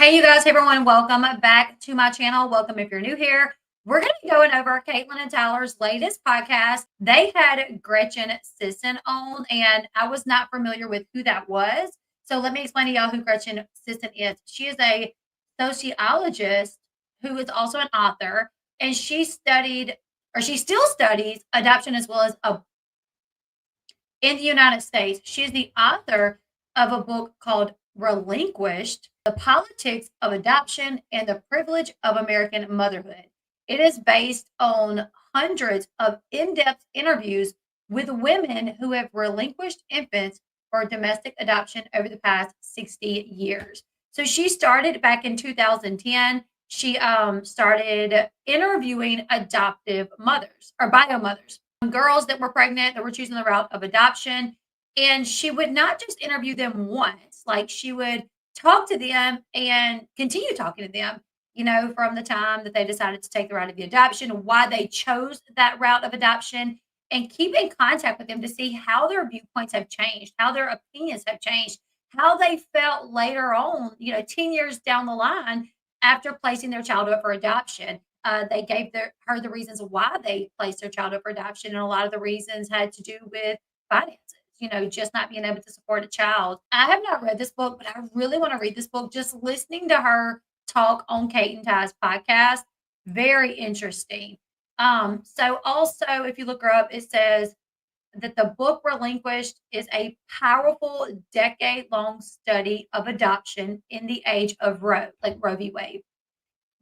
Hey, you guys, hey everyone, welcome back to my channel. Welcome if you're new here. We're going to be going over Catelynn and Tyler's latest podcast. They had Gretchen Sisson on, and I was not familiar with who that was. So let me explain to y'all who Gretchen Sisson is. She is a sociologist who is also an author, and she studied, or she still studies, adoption as well as in the United States. She is the author of a book called Relinquished: The Politics of Adoption and the Privilege of American Motherhood. It is based on hundreds of in depth interviews with women who have relinquished infants for domestic adoption over the past 60 years. So she started back in 2010. She started interviewing adoptive mothers or bio mothers, girls that were pregnant that were choosing the route of adoption. And she would not just interview them once, like she would talk to them and continue talking to them, from the time that they decided to take the route of the adoption, why they chose that route of adoption, and keep in contact with them to see how their viewpoints have changed, how their opinions have changed, how they felt later on, 10 years down the line after placing their child up for adoption. They gave her the reasons why they placed their child up for adoption, and a lot of the reasons had to do with finances. Just not being able to support a child. I have not read this book, but I really want to read this book. Just listening to her talk on Cate and Ty's podcast, very interesting. So also, if you look her up, it says that the book Relinquished is a powerful decade-long study of adoption in the age of Roe, like Roe v. Wade.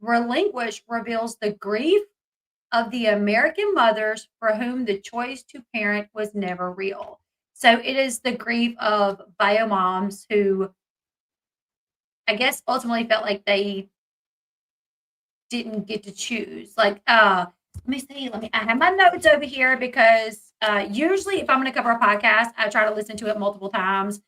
Relinquished reveals the grief of the American mothers for whom the choice to parent was never real. So it is the grief of bio moms who, I guess, ultimately felt like they didn't get to choose. Like, let me see. I have my notes over here because usually if I'm going to cover a podcast, I try to listen to it multiple times,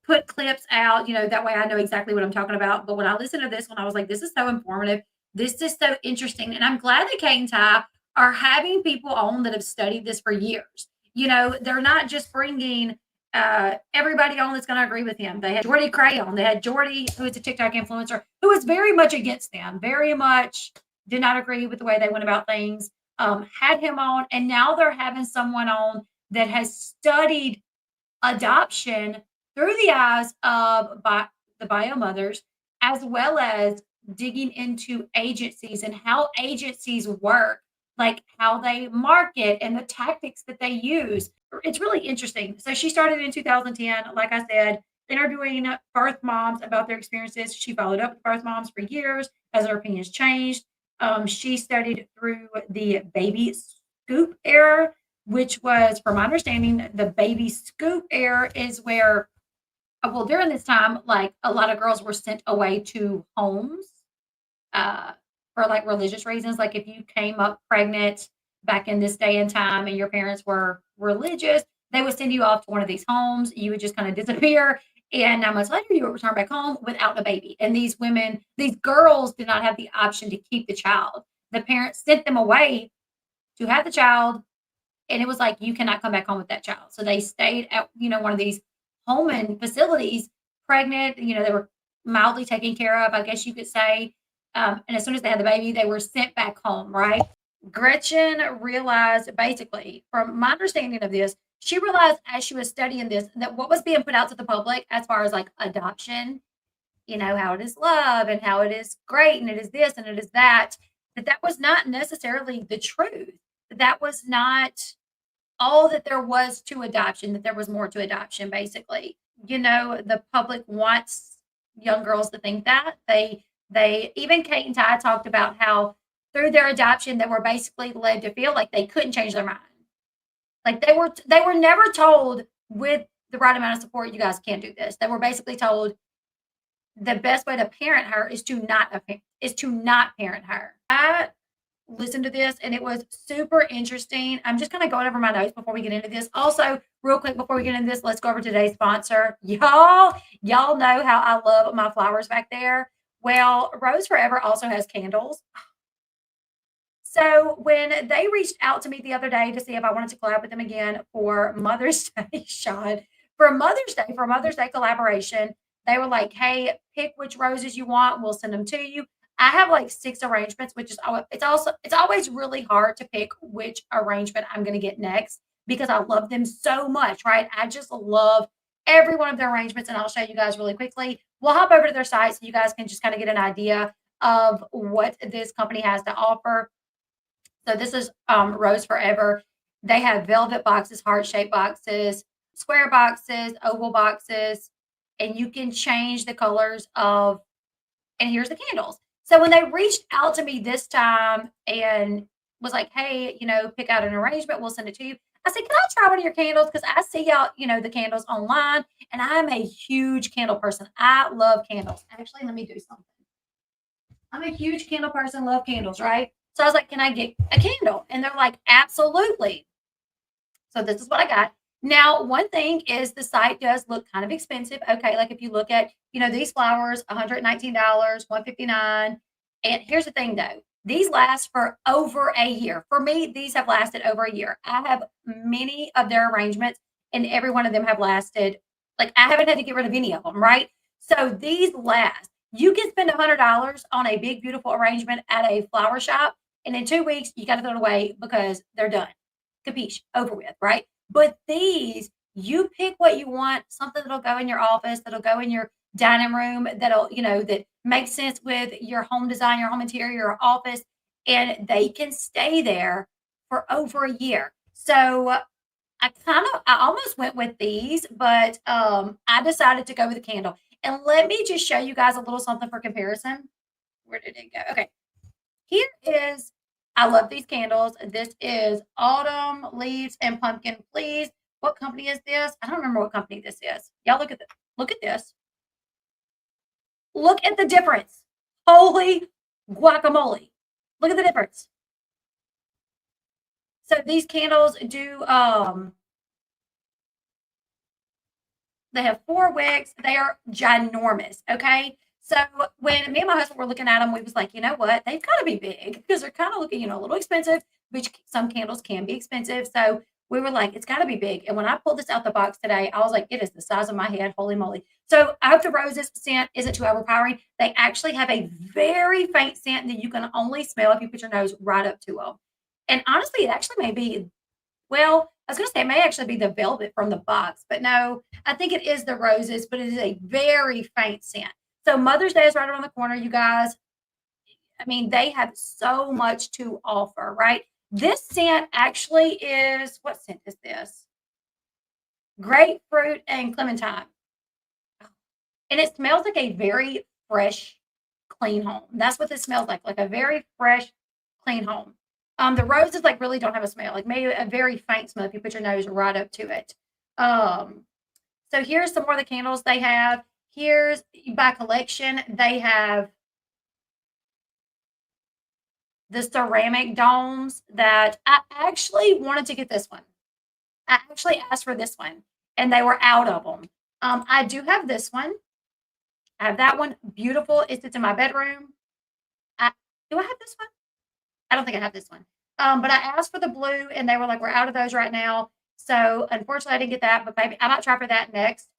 put clips out, that way I know exactly what I'm talking about. But when I listened to this one, I was like, this is so informative. This is so interesting. And I'm glad that Cate and Ty are having people on that have studied this for years. They're not just bringing everybody on that's going to agree with him. They had Jordy Cray on. They had Jordy, who is a TikTok influencer, who was very much against them, very much did not agree with the way they went about things, had him on. And now they're having someone on that has studied adoption through the eyes of the bio mothers, as well as digging into agencies and how agencies work, like how they market and the tactics that they use. It's really interesting. So she started in 2010, like I said, interviewing birth moms about their experiences. She followed up with birth moms for years as her opinions changed. She studied through the baby scoop era, which was, from my understanding, the baby scoop era is where, well, during this time, like a lot of girls were sent away to homes for like religious reasons. Like if you came up pregnant back in this day and time and your parents were religious, they would send you off to one of these homes. You would just kind of disappear. And 9 months later, you would return back home without a baby. And these women, these girls did not have the option to keep the child. The parents sent them away to have the child. And it was like, you cannot come back home with that child. So they stayed at, one of these home and facilities, pregnant, they were mildly taken care of, I guess you could say. And as soon as they had the baby, they were sent back home, right? Gretchen realized, basically, from my understanding of this, she realized as she was studying this, that what was being put out to the public as far as like adoption, how it is love and how it is great and it is this and it is that was not necessarily the truth. That was not all that there was to adoption, that there was more to adoption, basically. The public wants young girls to think that. They even Cate and Ty talked about how through their adoption, they were basically led to feel like they couldn't change their mind. Like they were never told, with the right amount of support, you guys can't do this. They were basically told the best way to parent her is to not parent her. I listened to this and it was super interesting. I'm just kind of going over my notes before we get into this. Also, real quick before we get into this, let's go over today's sponsor. Y'all know how I love my flowers back there. Well, Rose Forever also has candles. So when they reached out to me the other day to see if I wanted to collab with them again for Mother's Day, for a Mother's Day collaboration, They were like, "Hey, pick which roses you want. We'll send them to you." I have like 6 arrangements, which is it's always really hard to pick which arrangement I'm gonna get next because I love them so much, right? I just love every one of their arrangements, and I'll show you guys really quickly. We'll hop over to their site so you guys can just kind of get an idea of what this company has to offer. So this is Rose Forever. They have velvet boxes, heart-shaped boxes, square boxes, oval boxes, and you can change the colors of, and here's the candles. So when they reached out to me this time and was like, "Hey, pick out an arrangement, we'll send it to you." I said, "Can I try one of your candles? Because I see y'all, the candles online, and I'm a huge candle person. I love candles. Actually, let me do something. I'm a huge candle person, love candles, right? So I was like, "Can I get a candle?" And they're like, "Absolutely." So this is what I got. Now, one thing is the site does look kind of expensive. Okay, like if you look at, these flowers, $119, $159. And here's the thing though, these last for over a year. For me, these have lasted over a year. I have many of their arrangements, and every one of them have lasted. Like I haven't had to get rid of any of them, right? So these last. You can spend $100 on a big, beautiful arrangement at a flower shop, and in 2 weeks, you got to throw it away because they're done. Capiche, over with, right? But these, you pick what you want, something that'll go in your office, that'll go in your dining room, that'll, that makes sense with your home design, your home interior, your office, and they can stay there for over a year. So I almost went with these, but I decided to go with a candle. And let me just show you guys a little something for comparison. Where did it go? Okay. Here is, I love these candles. This is Autumn Leaves and Pumpkin. Please, what company is this? I don't remember what company this is. Y'all look at this. Look at this. Look at the difference. Holy guacamole. Look at the difference. So these candles do they have 4 wicks. They are ginormous. Okay. So when me and my husband were looking at them, we was like, you know what? They've got to be big because they're kind of looking, a little expensive, which some candles can be expensive. So we were like, it's got to be big. And when I pulled this out the box today, I was like, it is the size of my head. Holy moly. So I hope the roses scent isn't too overpowering. They actually have a very faint scent that you can only smell if you put your nose right up to them. And honestly, it actually may be, well, I was going to say it may actually be the velvet from the box, but no, I think it is the roses, but it is a very faint scent. So Mother's Day is right around the corner, you guys. I mean, they have so much to offer, right? This scent actually is, what scent is this? Grapefruit and clementine. And it smells like a very fresh, clean home. That's what this smells like a very fresh, clean home. The roses like really don't have a smell, like maybe a very faint smell if you put your nose right up to it. Um, so here's some more of the candles they have. Here's by collection, they have the ceramic domes that I actually wanted to get this one. I actually asked for this one and they were out of them. I do have this one. I have that one. Beautiful. It sits in my bedroom. Do I have this one? I don't think I have this one. But I asked for the blue and they were like, we're out of those right now. So unfortunately, I didn't get that, but maybe I might try for that next.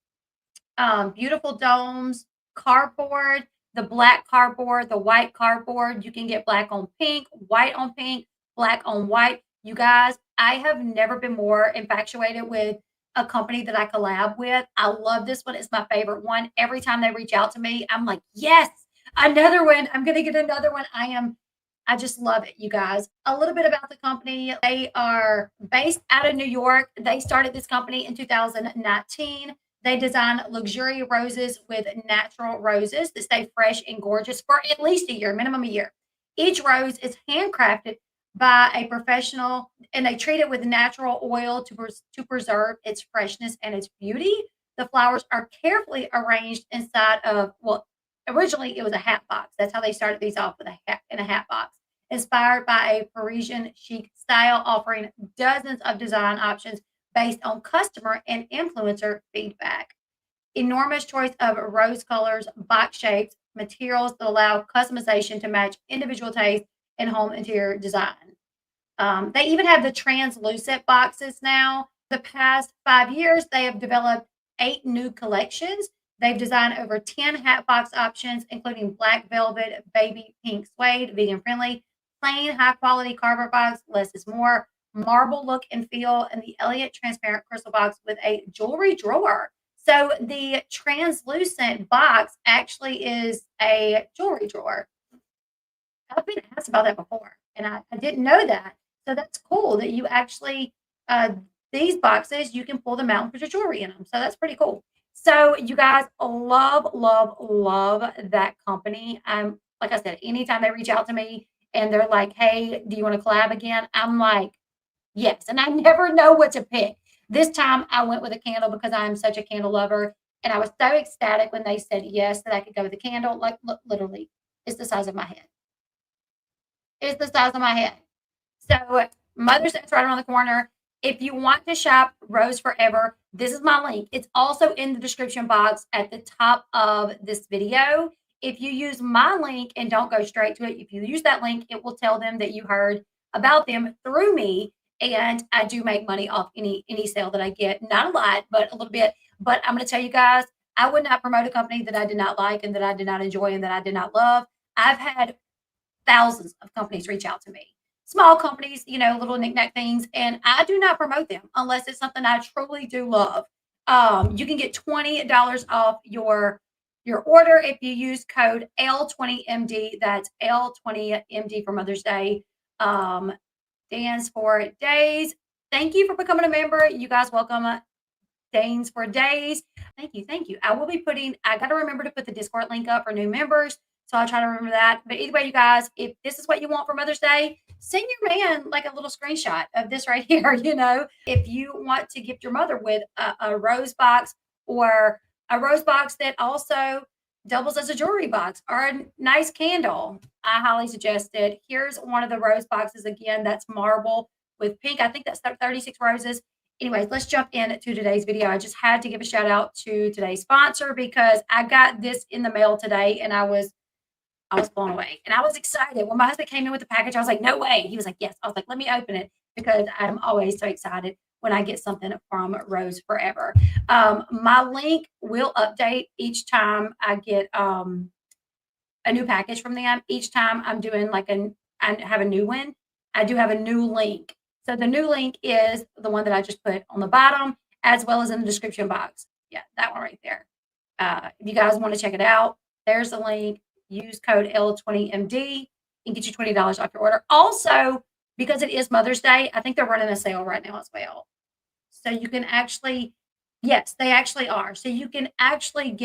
Beautiful domes, cardboard, the black cardboard, the white cardboard. You can get black on pink, black on white. You guys, I have never been more infatuated with a company that I collab with. I love this one. It's my favorite one. Every time they reach out to me, I'm like, yes, another one. I'm going to get another one. I just love it, you guys. A little bit about the company. They are based out of New York. They started this company in 2019. They design luxurious roses with natural roses that stay fresh and gorgeous for at least a year, minimum a year. Each rose is handcrafted by a professional, and they treat it with natural oil to preserve its freshness and its beauty. The flowers are carefully arranged inside of, well, originally it was a hat box. That's how they started these off, with a hat in a hat box. Inspired by a Parisian chic style, offering dozens of design options based on customer and influencer feedback. Enormous choice of rose colors, box shapes, materials that allow customization to match individual taste and home interior design. They even have the translucent boxes now. The past 5 years, they have developed 8 new collections They've designed over 10 hat box options, including black velvet, baby pink suede, vegan friendly, plain high quality cardboard box, less is more, marble look and feel, and the elegant transparent crystal box with a jewelry drawer. So the translucent box actually is a jewelry drawer. I've been asked about that before, and I didn't know that. So that's cool that you actually, uh, these boxes, you can pull them out and put your jewelry in them. So that's pretty cool. So you guys love, love, love that company. Like I said, anytime they reach out to me and they're like, hey, do you want to collab again? I'm like, yes. And I never know what to pick. This time I went with a candle because I'm such a candle lover. And I was so ecstatic when they said yes that I could go with a candle. Like, look, literally, it's the size of my head. It's the size of my head. So Mother's Day is right around the corner. If you want to shop Rose Forever, this is my link. It's also in the description box at the top of this video. If you use my link and don't go straight to it, if you use that link, it will tell them that you heard about them through me. And I do make money off any sale that I get. Not a lot, but a little bit. But I'm going to tell you guys, I would not promote a company that I did not like and that I did not enjoy and that I did not love. I've had thousands of companies reach out to me. Small companies, little knickknack things, and I do not promote them unless it's something I truly do love. You can get $20 off your order if you use code L20MD. That's L20MD for Mother's Day. Stands for days. Thank you for becoming a member. You guys welcome Danes for days. Thank you. Thank you. I got to remember to put the Discord link up for new members. So I'll try to remember that. But either way, you guys, if this is what you want for Mother's Day, send your man like a little screenshot of this right here. If you want to gift your mother with a rose box or a rose box that also doubles as a jewelry box or a nice candle, I highly suggest it. Here's one of the rose boxes again. That's marble with pink. I think that's 36 roses. Anyways, let's jump into today's video. I just had to give a shout out to today's sponsor because I got this in the mail today and I was blown away and I was excited. When my husband came in with the package, I was like, no way. He was like, yes. I was like, let me open it because I'm always so excited when I get something from Rose Forever. My link will update each time I get a new package from them. Each time I'm doing I have a new one, I do have a new link. So the new link is the one that I just put on the bottom as well as in the description box. Yeah, that one right there. If you guys want to check it out, there's the link. Use code L20MD and get you $20 off your order. Also, because it is Mother's Day, I think they're running a sale right now as well. So you can actually, yes, they actually are. So you can actually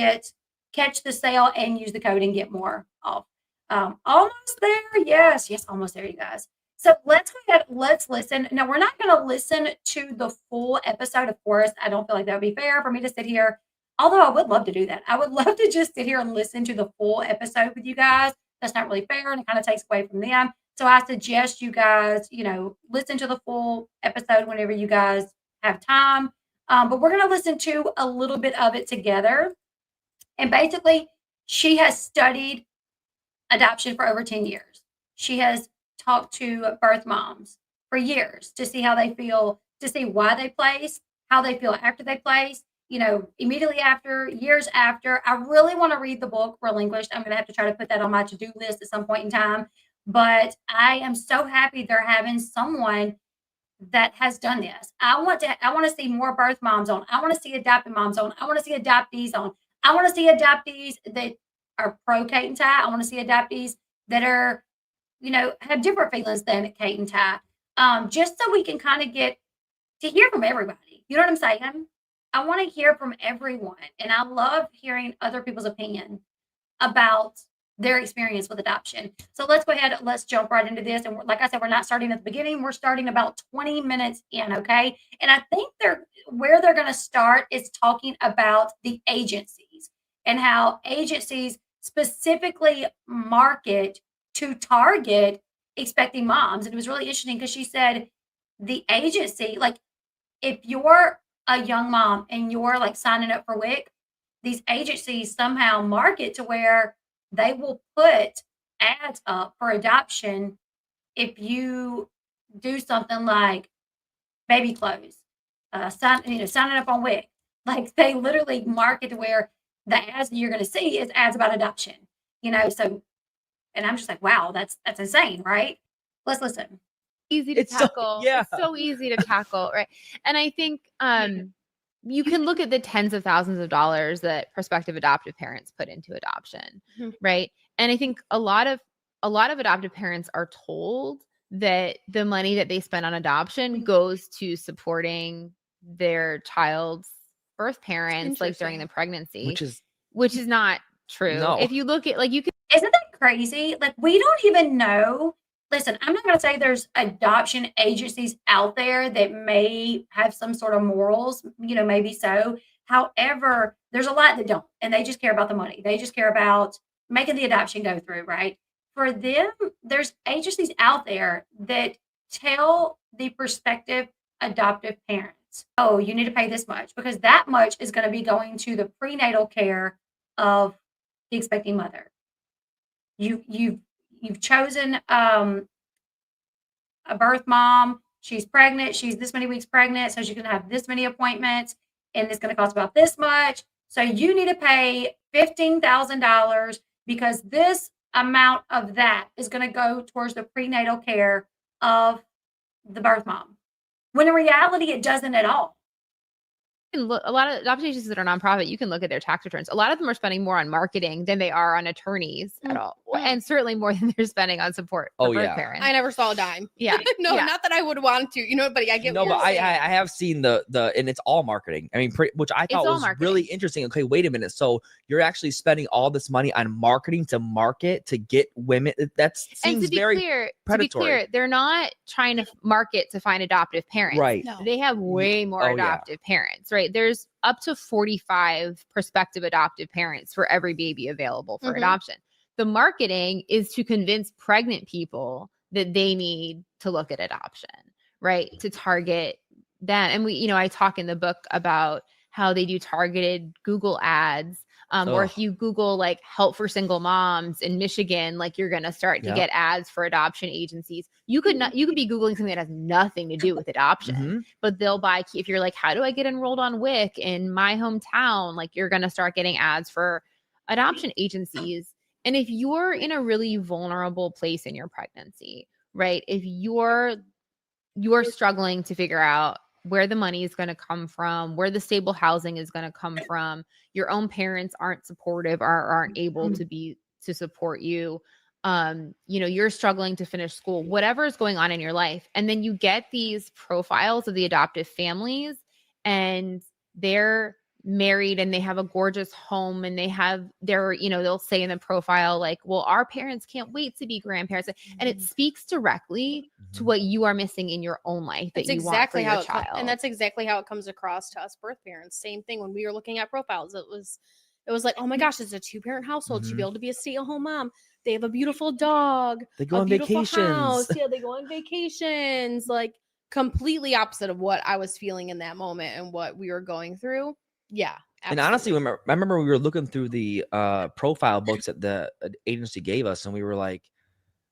catch the sale and use the code and get more off. Almost there. Yes, almost there, you guys. So let's go ahead. Let's listen. Now, we're not going to listen to the full episode, of course. I don't feel like that would be fair for me to sit here, although I would love to do that. I would love to just sit here and listen to the full episode with you guys. That's not really fair, and it kind of takes away from them. So I suggest you guys, listen to the full episode whenever you guys have time. But we're going to listen to a little bit of it together. And basically, she has studied adoption for over 10 years. She has talked to birth moms for years to see how they feel, to see why they place, how they feel after they place, immediately after, years after. I really want to read the book Relinquished. I'm going to have to try to put that on my to-do list at some point in time. But I am so happy they're having someone that has done this. I want to see more birth moms on. I want to see adopted moms on. I want to see adoptees on. I want to see adoptees that are pro Cate and Ty. I want to see adoptees that are, have different feelings than Cate and Ty. Just so we can kind of get to hear from everybody. You know what I'm saying? I want to hear from everyone. And I love hearing other people's opinion about their experience with adoption. So let's go ahead. Let's jump right into this. And like I said, we're not starting at the beginning. We're starting about 20 minutes in, okay? And I think where they're going to start is talking about the agencies and how agencies specifically market to target expecting moms. And it was really interesting because she said the agency, like if you're a young mom and you're like signing up for WIC, these agencies somehow market to where they will put ads up for adoption if you do something like baby clothes, signing up on WIC. Like they literally market to where the ads that you're going to see is ads about adoption, so, and I'm just like, wow, that's insane, right? Let's listen. Easy to tackle. It's so easy to tackle, right? And I think you can look at the tens of thousands of dollars that prospective adoptive parents put into adoption, right? And I think a lot of adoptive parents are told that the money that they spend on adoption goes to supporting their child's birth parents, like during the pregnancy, which is not true. No. If you look at, like, you can. Isn't that crazy? Like, we don't even know. Listen, I'm not going to say there's adoption agencies out there that may have some sort of morals, maybe so. However, there's a lot that don't, and they just care about the money. They just care about making the adoption go through, right? For them, there's agencies out there that tell the prospective adoptive parents, oh, you need to pay this much, because that much is going to be going to the prenatal care of the expecting mother. You've chosen a birth mom. She's pregnant. She's this many weeks pregnant, so she's going to have this many appointments, and it's going to cost about this much. So you need to pay $15,000 because this amount of that is going to go towards the prenatal care of the birth mom. When in reality, it doesn't at all. A lot of adoption agencies that are nonprofit, you can look at their tax returns. A lot of them are spending more on marketing than they are on attorneys at all. And certainly more than they're spending on support for birth parents. I never saw a dime. Yeah. Not that I would want to, but I get No, but I have seen the and it's all marketing. I mean, which I thought was really interesting. Okay, wait a minute. So you're actually spending all this money on marketing to market to get women. That seems very predatory. To be clear, they're not trying to market to find adoptive parents. Right. No. They have way more adoptive parents, right? There's up to 45 prospective adoptive parents for every baby available for adoption. The marketing is to convince pregnant people that they need to look at adoption, right? To target them. And I talk in the book about how they do targeted Google ads. Or if you Google like help for single moms in Michigan, like you're going to start to get ads for adoption agencies. You could be Googling something that has nothing to do with adoption, but they'll buy, if you're like, how do I get enrolled on WIC in my hometown? Like you're going to start getting ads for adoption agencies. And if you're in a really vulnerable place in your pregnancy, right? If you're struggling to figure out where the money is going to come from, where the stable housing is going to come from, your own parents aren't supportive or aren't able to support you. You're struggling to finish school, whatever is going on in your life. And then you get these profiles of the adoptive families and they're married and they have a gorgeous home and they'll say in the profile, like, well, our parents can't wait to be grandparents. And it speaks directly to what you are missing in your own life that you want for your child. And that's exactly how it comes across to us birth parents. Same thing when we were looking at profiles. It was like, oh my gosh, it's a 2-parent household. She'd be able to be a stay-at-home mom. They have a beautiful dog. They go on vacations. House. Yeah, they go on vacations. Like completely opposite of what I was feeling in that moment and what we were going through. Yeah. Absolutely. And honestly, I remember we were looking through the profile books that the agency gave us, and we were like,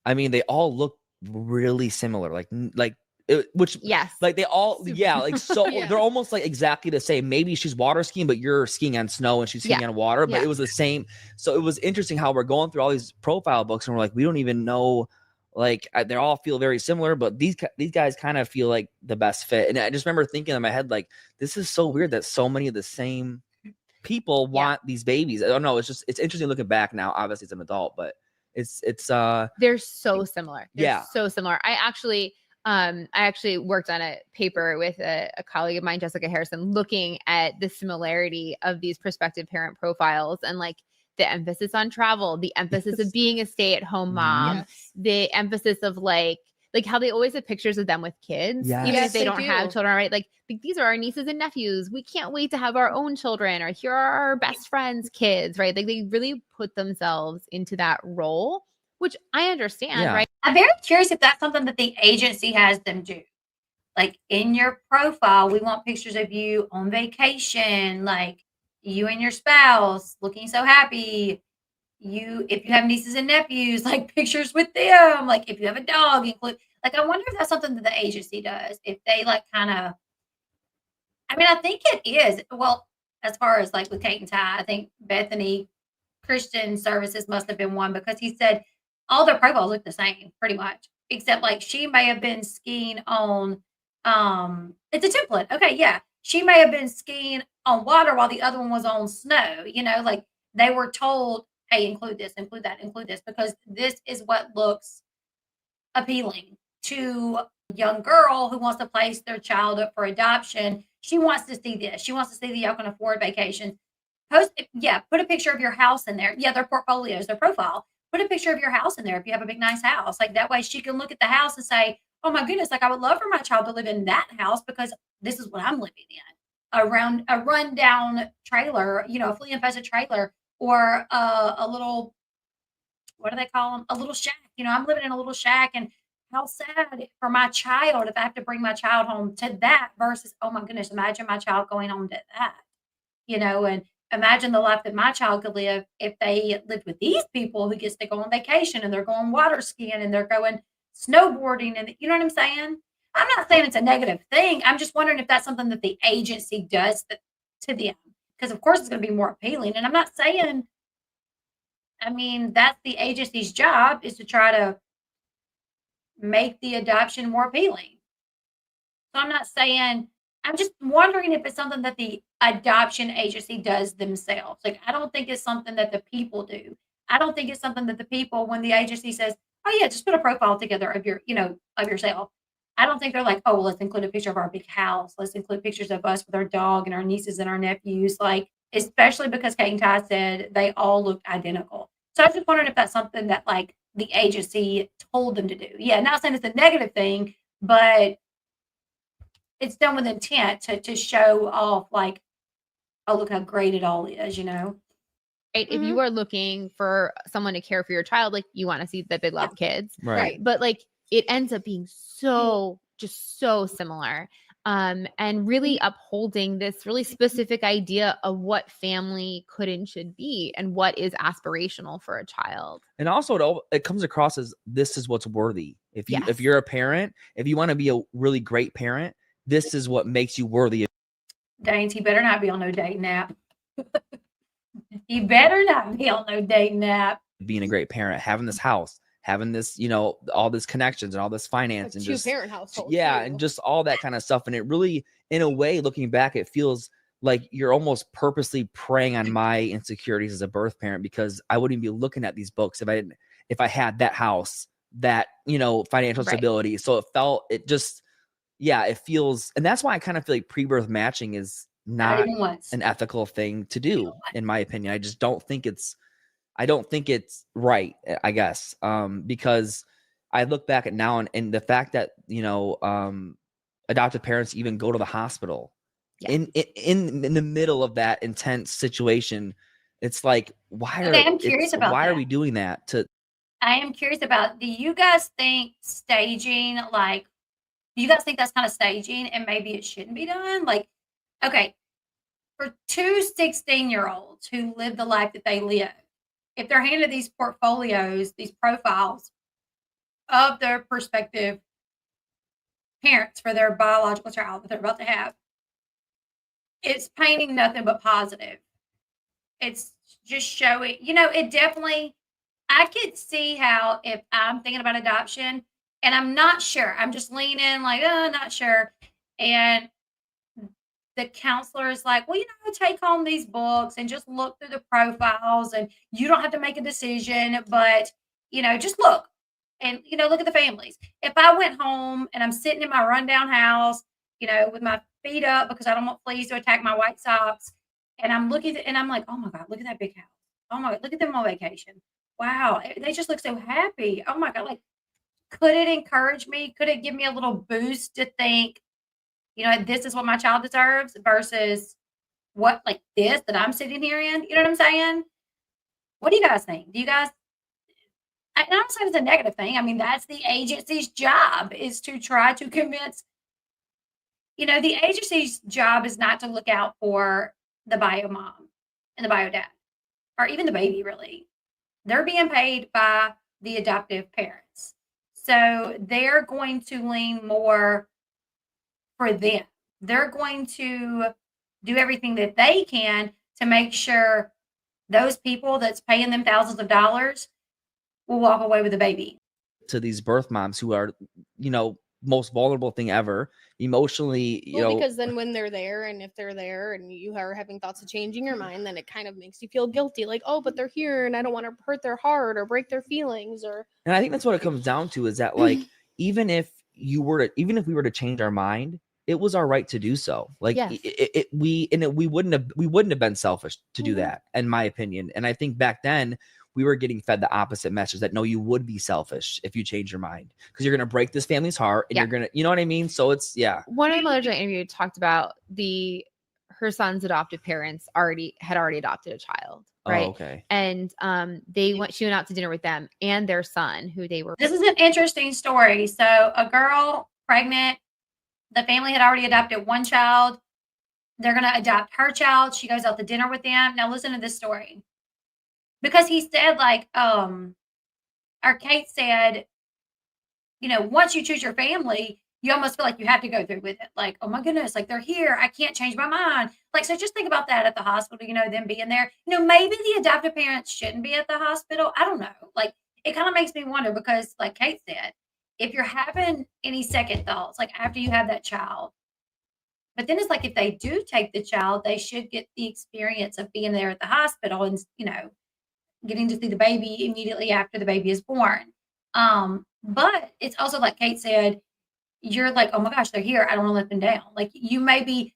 I mean, they all look really similar. Like they all, they're almost like exactly the same. Maybe she's water skiing, but you're skiing on snow and she's skiing on water, but it was the same. So it was interesting how we're going through all these profile books and we're like, we don't even know, like they all feel very similar, but these guys kind of feel like the best fit. And I just remember thinking in my head, like, this is so weird that so many of the same people want these babies. I don't know. It's interesting looking back now. Obviously as an adult, but they're so similar. They're so similar. I actually worked on a paper with a colleague of mine, Jessica Harrison, looking at the similarity of these prospective parent profiles and like the emphasis on travel, the emphasis of being a stay-at-home mom, the emphasis of like how they always have pictures of them with kids, even if they don't have children, right? Like these are our nieces and nephews. We can't wait to have our own children, or here are our best friends' kids, right? Like they really put themselves into that role, which I understand, right? I'm very curious if that's something that the agency has them do. Like in your profile, we want pictures of you on vacation, like you and your spouse looking so happy. If you have nieces and nephews, like pictures with them. Like if you have a dog, like I wonder if that's something that the agency does. If they like kind of, I mean, I think it is. Well, as far as like with Cate and Ty, I think Bethany Christian Services must have been one because he said all their profiles look the same pretty much, except like she may have been skiing on it's a template. Okay, yeah. She may have been skiing on water while the other one was on snow, like they were told, hey, include this, include that, include this, because this is what looks appealing to a young girl who wants to place their child up for adoption. She wants to see this. She wants to see that y'all can afford vacations. Put a picture of your house in there. Yeah, their portfolios, their profile. Put a picture of your house in there if you have a big, nice house. Like that way she can look at the house and say, oh my goodness, like I would love for my child to live in that house because this is what I'm living in. Around a rundown trailer, a flea infested trailer, or a little, what do they call them? A little shack. I'm living in a little shack, and how sad for my child if I have to bring my child home to that versus, oh my goodness, imagine my child going home to that, and imagine the life that my child could live if they lived with these people who gets to go on vacation and they're going water skiing and they're going snowboarding, and you know what I'm saying? I'm not saying it's a negative thing. I'm just wondering if that's something that the agency does to them, because of course it's going to be more appealing. And I'm not saying, that's the agency's job, is to try to make the adoption more appealing. So I'm not saying, I'm just wondering if it's something that the adoption agency does themselves. Like, I don't think it's something that the people do. I don't think it's something that the people, when the agency says, oh yeah, just put a profile together of of yourself. I don't think they're like, oh, well, let's include a picture of our big house. Let's include pictures of us with our dog and our nieces and our nephews. Like, especially because Cate and Ty said they all looked identical. So I was just wondering if that's something that like the agency told them to do. Yeah, not saying it's a negative thing, but it's done with intent to show off like, oh, look how great it all is, Right. If you are looking for someone to care for your child, like you want to see that they love kids. Right. But like it ends up being just so similar. And really upholding this really specific idea of what family could and should be and what is aspirational for a child. And also it comes across as this is what's worthy. If you're a parent, if you want to be a really great parent, this is what makes you worthy. Danes, he better not be on no dating app. He better not be on no dating app. Being a great parent, having this house, having this, all this connections and all this finance, and just two-parent household. And just all that kind of stuff. And it really, in a way, looking back, it feels like you're almost purposely preying on my insecurities as a birth parent, because I wouldn't be looking at these books if I had that house, that, financial stability. So it feels, and that's why I kind of feel like pre-birth matching is not an ethical thing to do, in my opinion. I just don't think it's right, I guess. Because I look back at now and the fact that, adoptive parents even go to the hospital in the middle of that intense situation. It's like, why are we doing that? I am curious about, do you guys think staging, like, do you guys think that's kind of staging and maybe it shouldn't be done? Like, okay, for two 16-year-olds who live the life that they live, if they're handed these portfolios, these profiles of their prospective parents for their biological child that they're about to have, it's painting nothing but positive. It's just showing, it definitely, I could see how if I'm thinking about adoption and I'm not sure, I'm just leaning like, oh, not sure. And the counselor is like, well, take home these books and just look through the profiles, and you don't have to make a decision, but, just look and, look at the families. If I went home and I'm sitting in my rundown house, with my feet up because I don't want fleas to attack my white socks, and I'm looking and I'm like, oh my God, look at that big house. Oh my God, look at them on vacation. Wow, they just look so happy. Oh my God, like, could it encourage me? Could it give me a little boost to think, this is what my child deserves versus what, like this that I'm sitting here in? You know what I'm saying? What do you guys think? Do you guys, I'm not saying it's a negative thing. That's the agency's job, is to try to convince, the agency's job is not to look out for the bio mom and the bio dad, or even the baby, really. They're being paid by the adoptive parents. So they're going to lean more for them. They're going to do everything that they can to make sure those people that's paying them thousands of dollars will walk away with a baby. To these birth moms who are, most vulnerable thing ever, emotionally, because then when they're there, and if they're there and you are having thoughts of changing your mind, then it kind of makes you feel guilty, like, oh, but they're here and I don't want to hurt their heart or break their feelings. And I think that's what it comes down to, is that like, even if we were to change our mind, it was our right to do so. Like, yes. we wouldn't have been selfish to do that, in my opinion. And I think back then we were getting fed the opposite message, that no, you would be selfish if you change your mind, because you're going to break this family's heart, and you're going to, you know what I mean? So it's, One of the mothers I interviewed talked about her son's adoptive parents had already adopted a child. Right. Oh, okay. And she went out to dinner with them and their son, who they were. This is an interesting story. So a girl pregnant, the family had already adopted one child. They're going to adopt her child. She goes out to dinner with them. Now listen to this story. Because he said, like, or Cate said, once you choose your family, you almost feel like you have to go through with it. Like, oh my goodness, like, they're here. I can't change my mind. Like, so just think about that at the hospital, them being there. Maybe the adoptive parents shouldn't be at the hospital. I don't know. Like, it kind of makes me wonder, because like Cate said, if you're having any second thoughts, like after you have that child, but then it's like, if they do take the child, they should get the experience of being there at the hospital and, getting to see the baby immediately after the baby is born. But it's also like Cate said, you're like, oh my gosh, they're here. I don't want to let them down. Like, you may be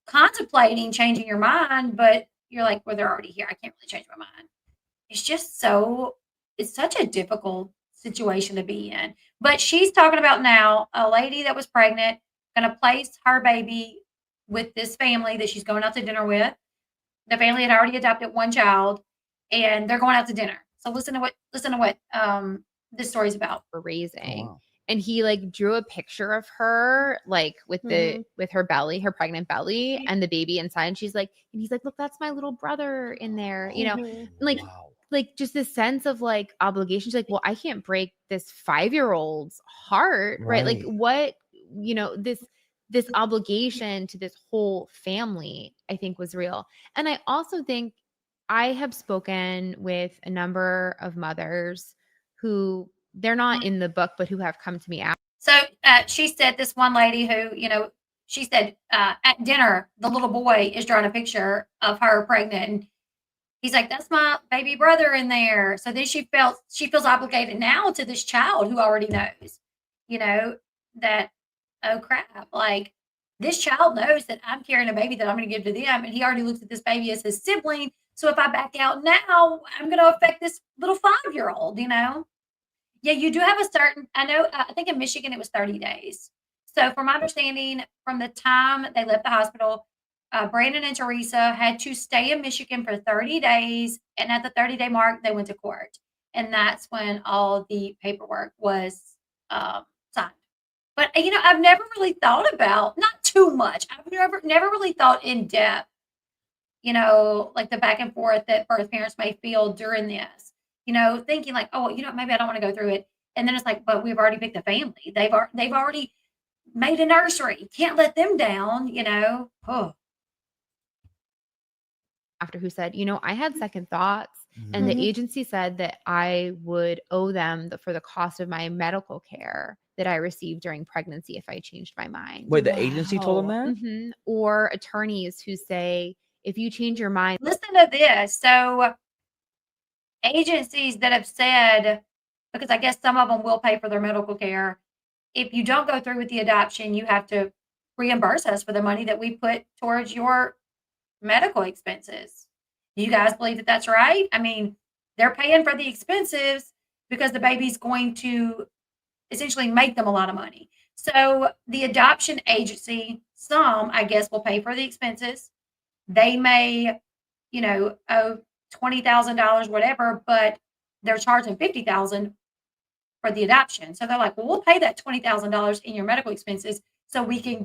contemplating changing your mind, but you're like, well, they're already here. I can't really change my mind. It's just it's such a difficult situation to be in. But she's talking about now a lady that was pregnant, going to place her baby with this family that she's going out to dinner with. The family had already adopted one child, and they're going out to dinner. So listen to what this story's about. For raising. Oh, wow. And he like drew a picture of her, like with her belly, her pregnant belly, and the baby inside. And he's like, look, that's my little brother in there, like, wow. Like just this sense of like obligation. She's like, well, I can't break this 5-year-old's heart, right? Like what, this obligation to this whole family, I think, was real. And I also think I have spoken with a number of mothers who, they're not in the book, but who have come to me after. So she said, this one lady who, she said at dinner, the little boy is drawing a picture of her pregnant. And he's like, that's my baby brother in there. So then she feels obligated now to this child who already knows, that, oh crap, like, this child knows that I'm carrying a baby that I'm going to give to them. And he already looks at this baby as his sibling. So if I back out now, I'm going to affect this little 5-year-old, Yeah, you do have a certain, I think in Michigan it was 30 days. So from my understanding, from the time they left the hospital, Brandon and Teresa had to stay in Michigan for 30 days. And at the 30-day mark, they went to court. And that's when all the paperwork was signed. But, I've never really thought about, not too much, I've never really thought in depth, like the back and forth that birth parents may feel during this, thinking like, oh, maybe I don't want to go through it. And then it's like, but we've already picked a family. They've already made a nursery. Can't let them down, Oh. After who said, I had second thoughts, and the agency said that I would owe them for the cost of my medical care that I received during pregnancy if I changed my mind. Wait, the agency told them that? Mm-hmm. Or attorneys who say, if you change your mind. Listen to this. So agencies that have said, because I guess some of them will pay for their medical care, if you don't go through with the adoption, you have to reimburse us for the money that we put towards your medical expenses. Do you guys believe that that's right? I mean, they're paying for the expenses because the baby's going to essentially make them a lot of money. So the adoption agency, some, I guess, will pay for the expenses. They may, owe $20,000, whatever, but they're charging $50,000 for the adoption. So they're like, well, we'll pay that $20,000 in your medical expenses so we can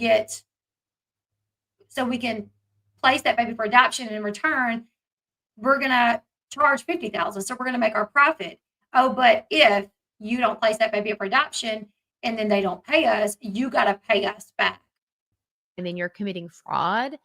place that baby for adoption, and in return, we're going to charge $50,000. So we're going to make our profit. Oh, but if you don't place that baby for adoption and then they don't pay us, you got to pay us back. And then you're committing fraud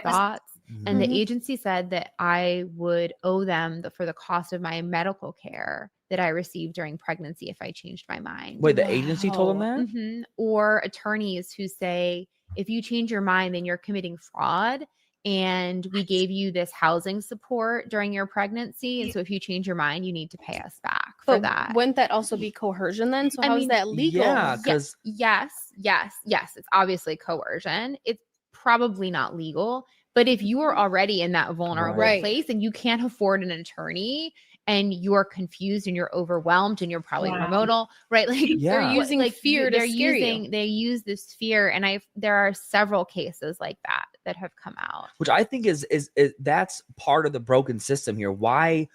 thoughts. And the agency said that I would owe them for the cost of my medical care that I received during pregnancy if I changed my mind. Wait, the agency told them that? Or attorneys who say, if you change your mind, then you're committing fraud. And we gave you this housing support during your pregnancy. And so if you change your mind, you need to pay us back for that. Wouldn't that also be coercion then? So how is that legal? Yeah, because yes. It's obviously coercion. It's probably not legal. But if you are already in that vulnerable place and you can't afford an attorney and you're confused and you're overwhelmed and you're probably hormonal, right? Like they're using fear to scare you. They use this fear. And there are several cases like that have come out. Which I think is that's part of the broken system here. Why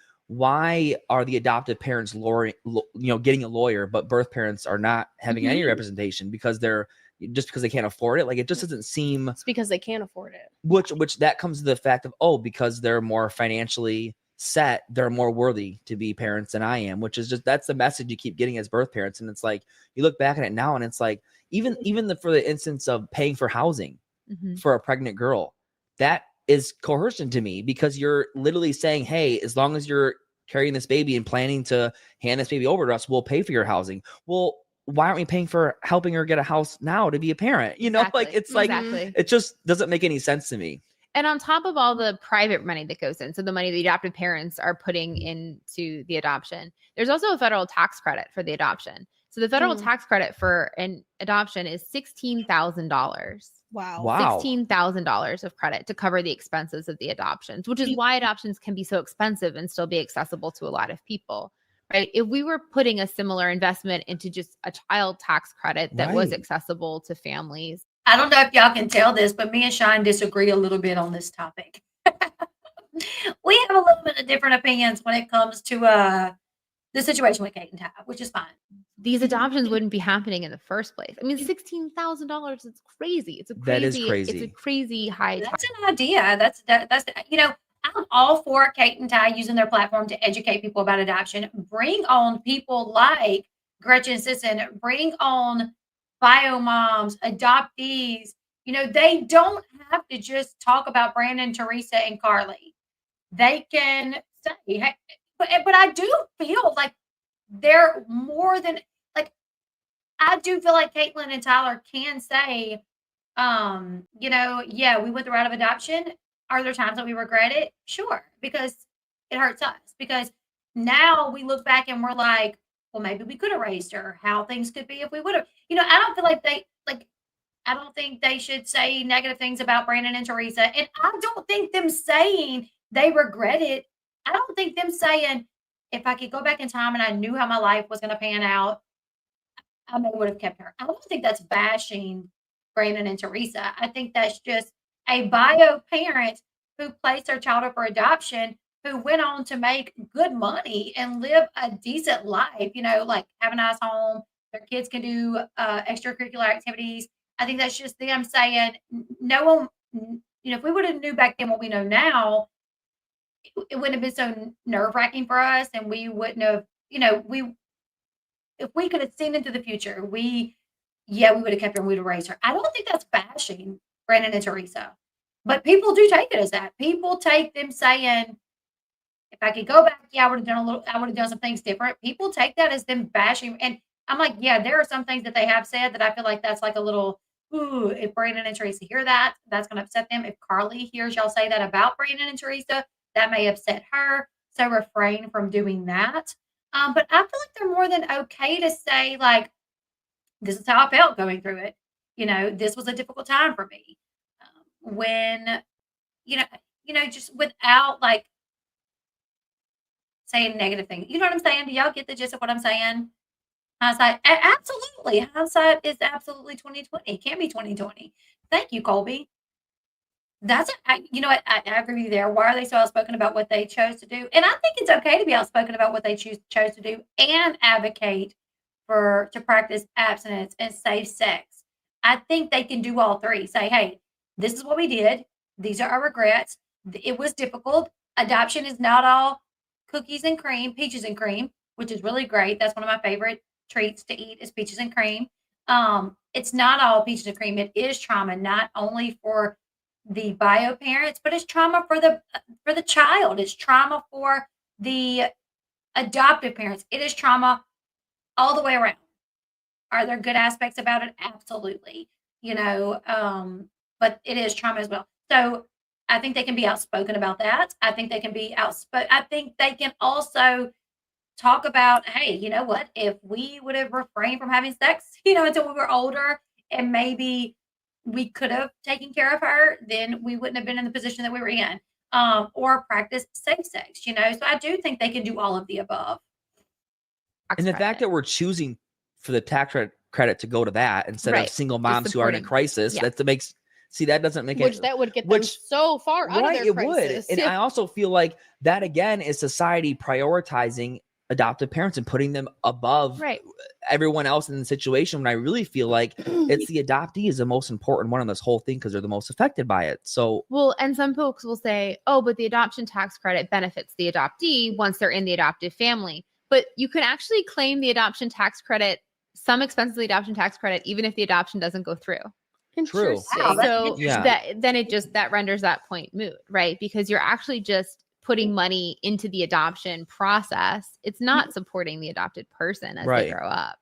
are the adoptive parents getting a lawyer, but birth parents are not having any representation because they can't afford it? Like, it just doesn't seem. It's because they can't afford it. Which that comes to the fact of, because they're more financially set, they're more worthy to be parents than I am, which is that's the message you keep getting as birth parents. And it's like, you look back at it now and it's like, even for the instance of paying for housing for a pregnant girl, that is coercion to me, because you're literally saying, hey, as long as you're carrying this baby and planning to hand this baby over to us, we'll pay for your housing. Well, why aren't we paying for helping her get a house now to be a parent? It just doesn't make any sense to me. And on top of all the private money that goes in, so the money the adoptive parents are putting into the adoption, there's also a federal tax credit for the adoption. So the federal tax credit for an adoption is $16,000. Wow. $16,000 of credit to cover the expenses of the adoptions, which is why adoptions can be so expensive and still be accessible to a lot of people. Right? If we were putting a similar investment into just a child tax credit that was accessible to families. I don't know if y'all can tell this, but me and Sean disagree a little bit on this topic. We have a little bit of different opinions when it comes to the situation with Cate and Ty, which is fine. These adoptions wouldn't be happening in the first place. I mean, $16,000, it's crazy. That is crazy. It's a crazy high. That's an idea. That's I'm all for Cate and Ty using their platform to educate people about adoption. Bring on people like Gretchen and Sisson. Bring on bio moms, adoptees. They don't have to just talk about Brandon, Teresa, and Carly. They can say, hey, but I do feel like they're more than, like, I do feel like Catelynn and Tyler can say, we went the route of adoption. Are there times that we regret it? Sure, because it hurts us. Because now we look back and we're like, well, maybe we could have raised her. How things could be if we would have. I don't feel like I don't think they should say negative things about Brandon and Teresa. And I don't think them saying they regret it. I don't think them saying, if I could go back in time and I knew how my life was going to pan out, I maybe would have kept her. I don't think that's bashing Brandon and Teresa. I think that's just a bio parent who placed their child up for adoption, who went on to make good money and live a decent life, like have a nice home. Their kids can do extracurricular activities. I think that's just them saying, no one, if we would have knew back then what we know now, it wouldn't have been so nerve-wracking for us. And we wouldn't have, if we could have seen into the future, we would have kept her and we'd have raised her. I don't think that's bashing Brandon and Teresa. But people do take it as that. People take them saying, if I could go back, I would have done some things different. People take that as them bashing. And I'm like, there are some things that they have said that I feel like that's like a little, if Brandon and Teresa hear that, that's going to upset them. If Carly hears y'all say that about Brandon and Teresa, that may upset her. So refrain from doing that. But I feel like they're more than okay to say, like, this is how I felt going through it. This was a difficult time for me. When, just without like saying negative things. You know what I'm saying? Do y'all get the gist of what I'm saying? Hindsight, absolutely. Hindsight is absolutely 2020. It can't be 2020. Thank you, Colby. I agree with you there. Why are they so outspoken about what they chose to do? And I think it's okay to be outspoken about what they chose to do and advocate to practice abstinence and safe sex. I think they can do all three. Say, hey, this is what we did. These are our regrets. It was difficult. Adoption is not all cookies and cream, peaches and cream, which is really great. That's one of my favorite treats to eat is peaches and cream. It's not all peaches and cream. It is trauma, not only for the bio parents, but it's trauma for the child. It's trauma for the adoptive parents. It is trauma all the way around. Are there good aspects about it? Absolutely. But it is trauma as well. So I think they can be outspoken about that. I think they can be outspoken. I think they can also talk about, hey, you know what? If we would have refrained from having sex, until we were older, and maybe we could have taken care of her, then we wouldn't have been in the position that we were in. Or practice safe sex, So I do think they can do all of the above. And the fact that we're choosing for the tax credit to go to that instead of single moms who are in a crisis, that doesn't make it. That would get them so far out of their crisis. Would. And I also feel like that, again, is society prioritizing adoptive parents and putting them above everyone else in the situation, when I really feel like it's the adoptee is the most important one in this whole thing because they're the most affected by it. So, well, and some folks will say, oh, but the adoption tax credit benefits the adoptee once they're in the adoptive family. But you can actually claim the adoption tax credit, some expenses of the adoption tax credit, even if the adoption doesn't go through. True. Wow, so that renders that point moot, right? Because you're actually just putting money into the adoption process. It's not supporting the adopted person as they grow up.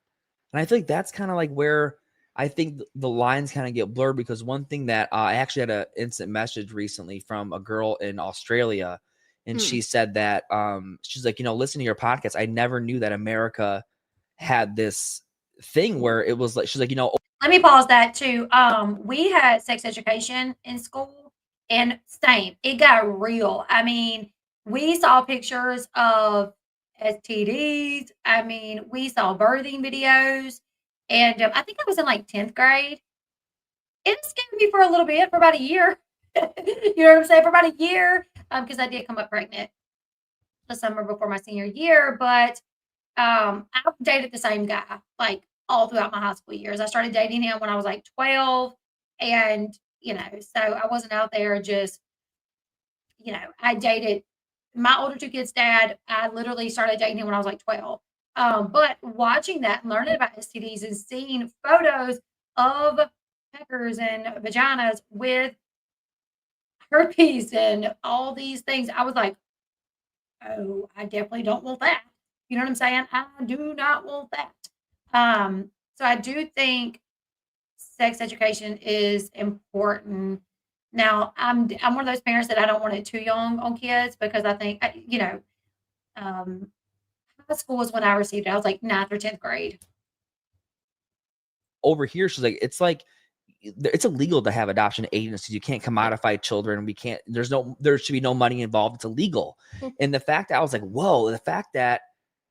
And I think that's kind of like where I think the lines kind of get blurred, because one thing that I actually had an instant message recently from a girl in Australia, and she said that she's like, listen to your podcast. I never knew that America had this thing where it was like, she's like, let me pause that too. We had sex education in school, and same, it got real. I mean, we saw pictures of STDs. I mean, we saw birthing videos, and I think I was in like 10th grade. It scared me for a little bit, for about a year. You know what I'm saying? For about a year, because I did come up pregnant the summer before my senior year. But I dated the same guy like all throughout my high school years. I started dating him when I was like 12, and so I wasn't out there just, I dated my older two kids' dad. I literally started dating him when I was like 12. But watching that and learning about STDs and seeing photos of peckers and vaginas with herpes and all these things, I was like, oh, I definitely don't want that. You know what I'm saying? I do not want that. So I do think sex education is important. Now, I'm one of those parents that I don't want it too young on kids, because I think, high school was when I received it. I was like 9th or 10th grade. Over here, she's like, it's illegal to have adoption agencies. You can't commodify children. There should be no money involved. It's illegal. And the fact that I was like, whoa, the fact that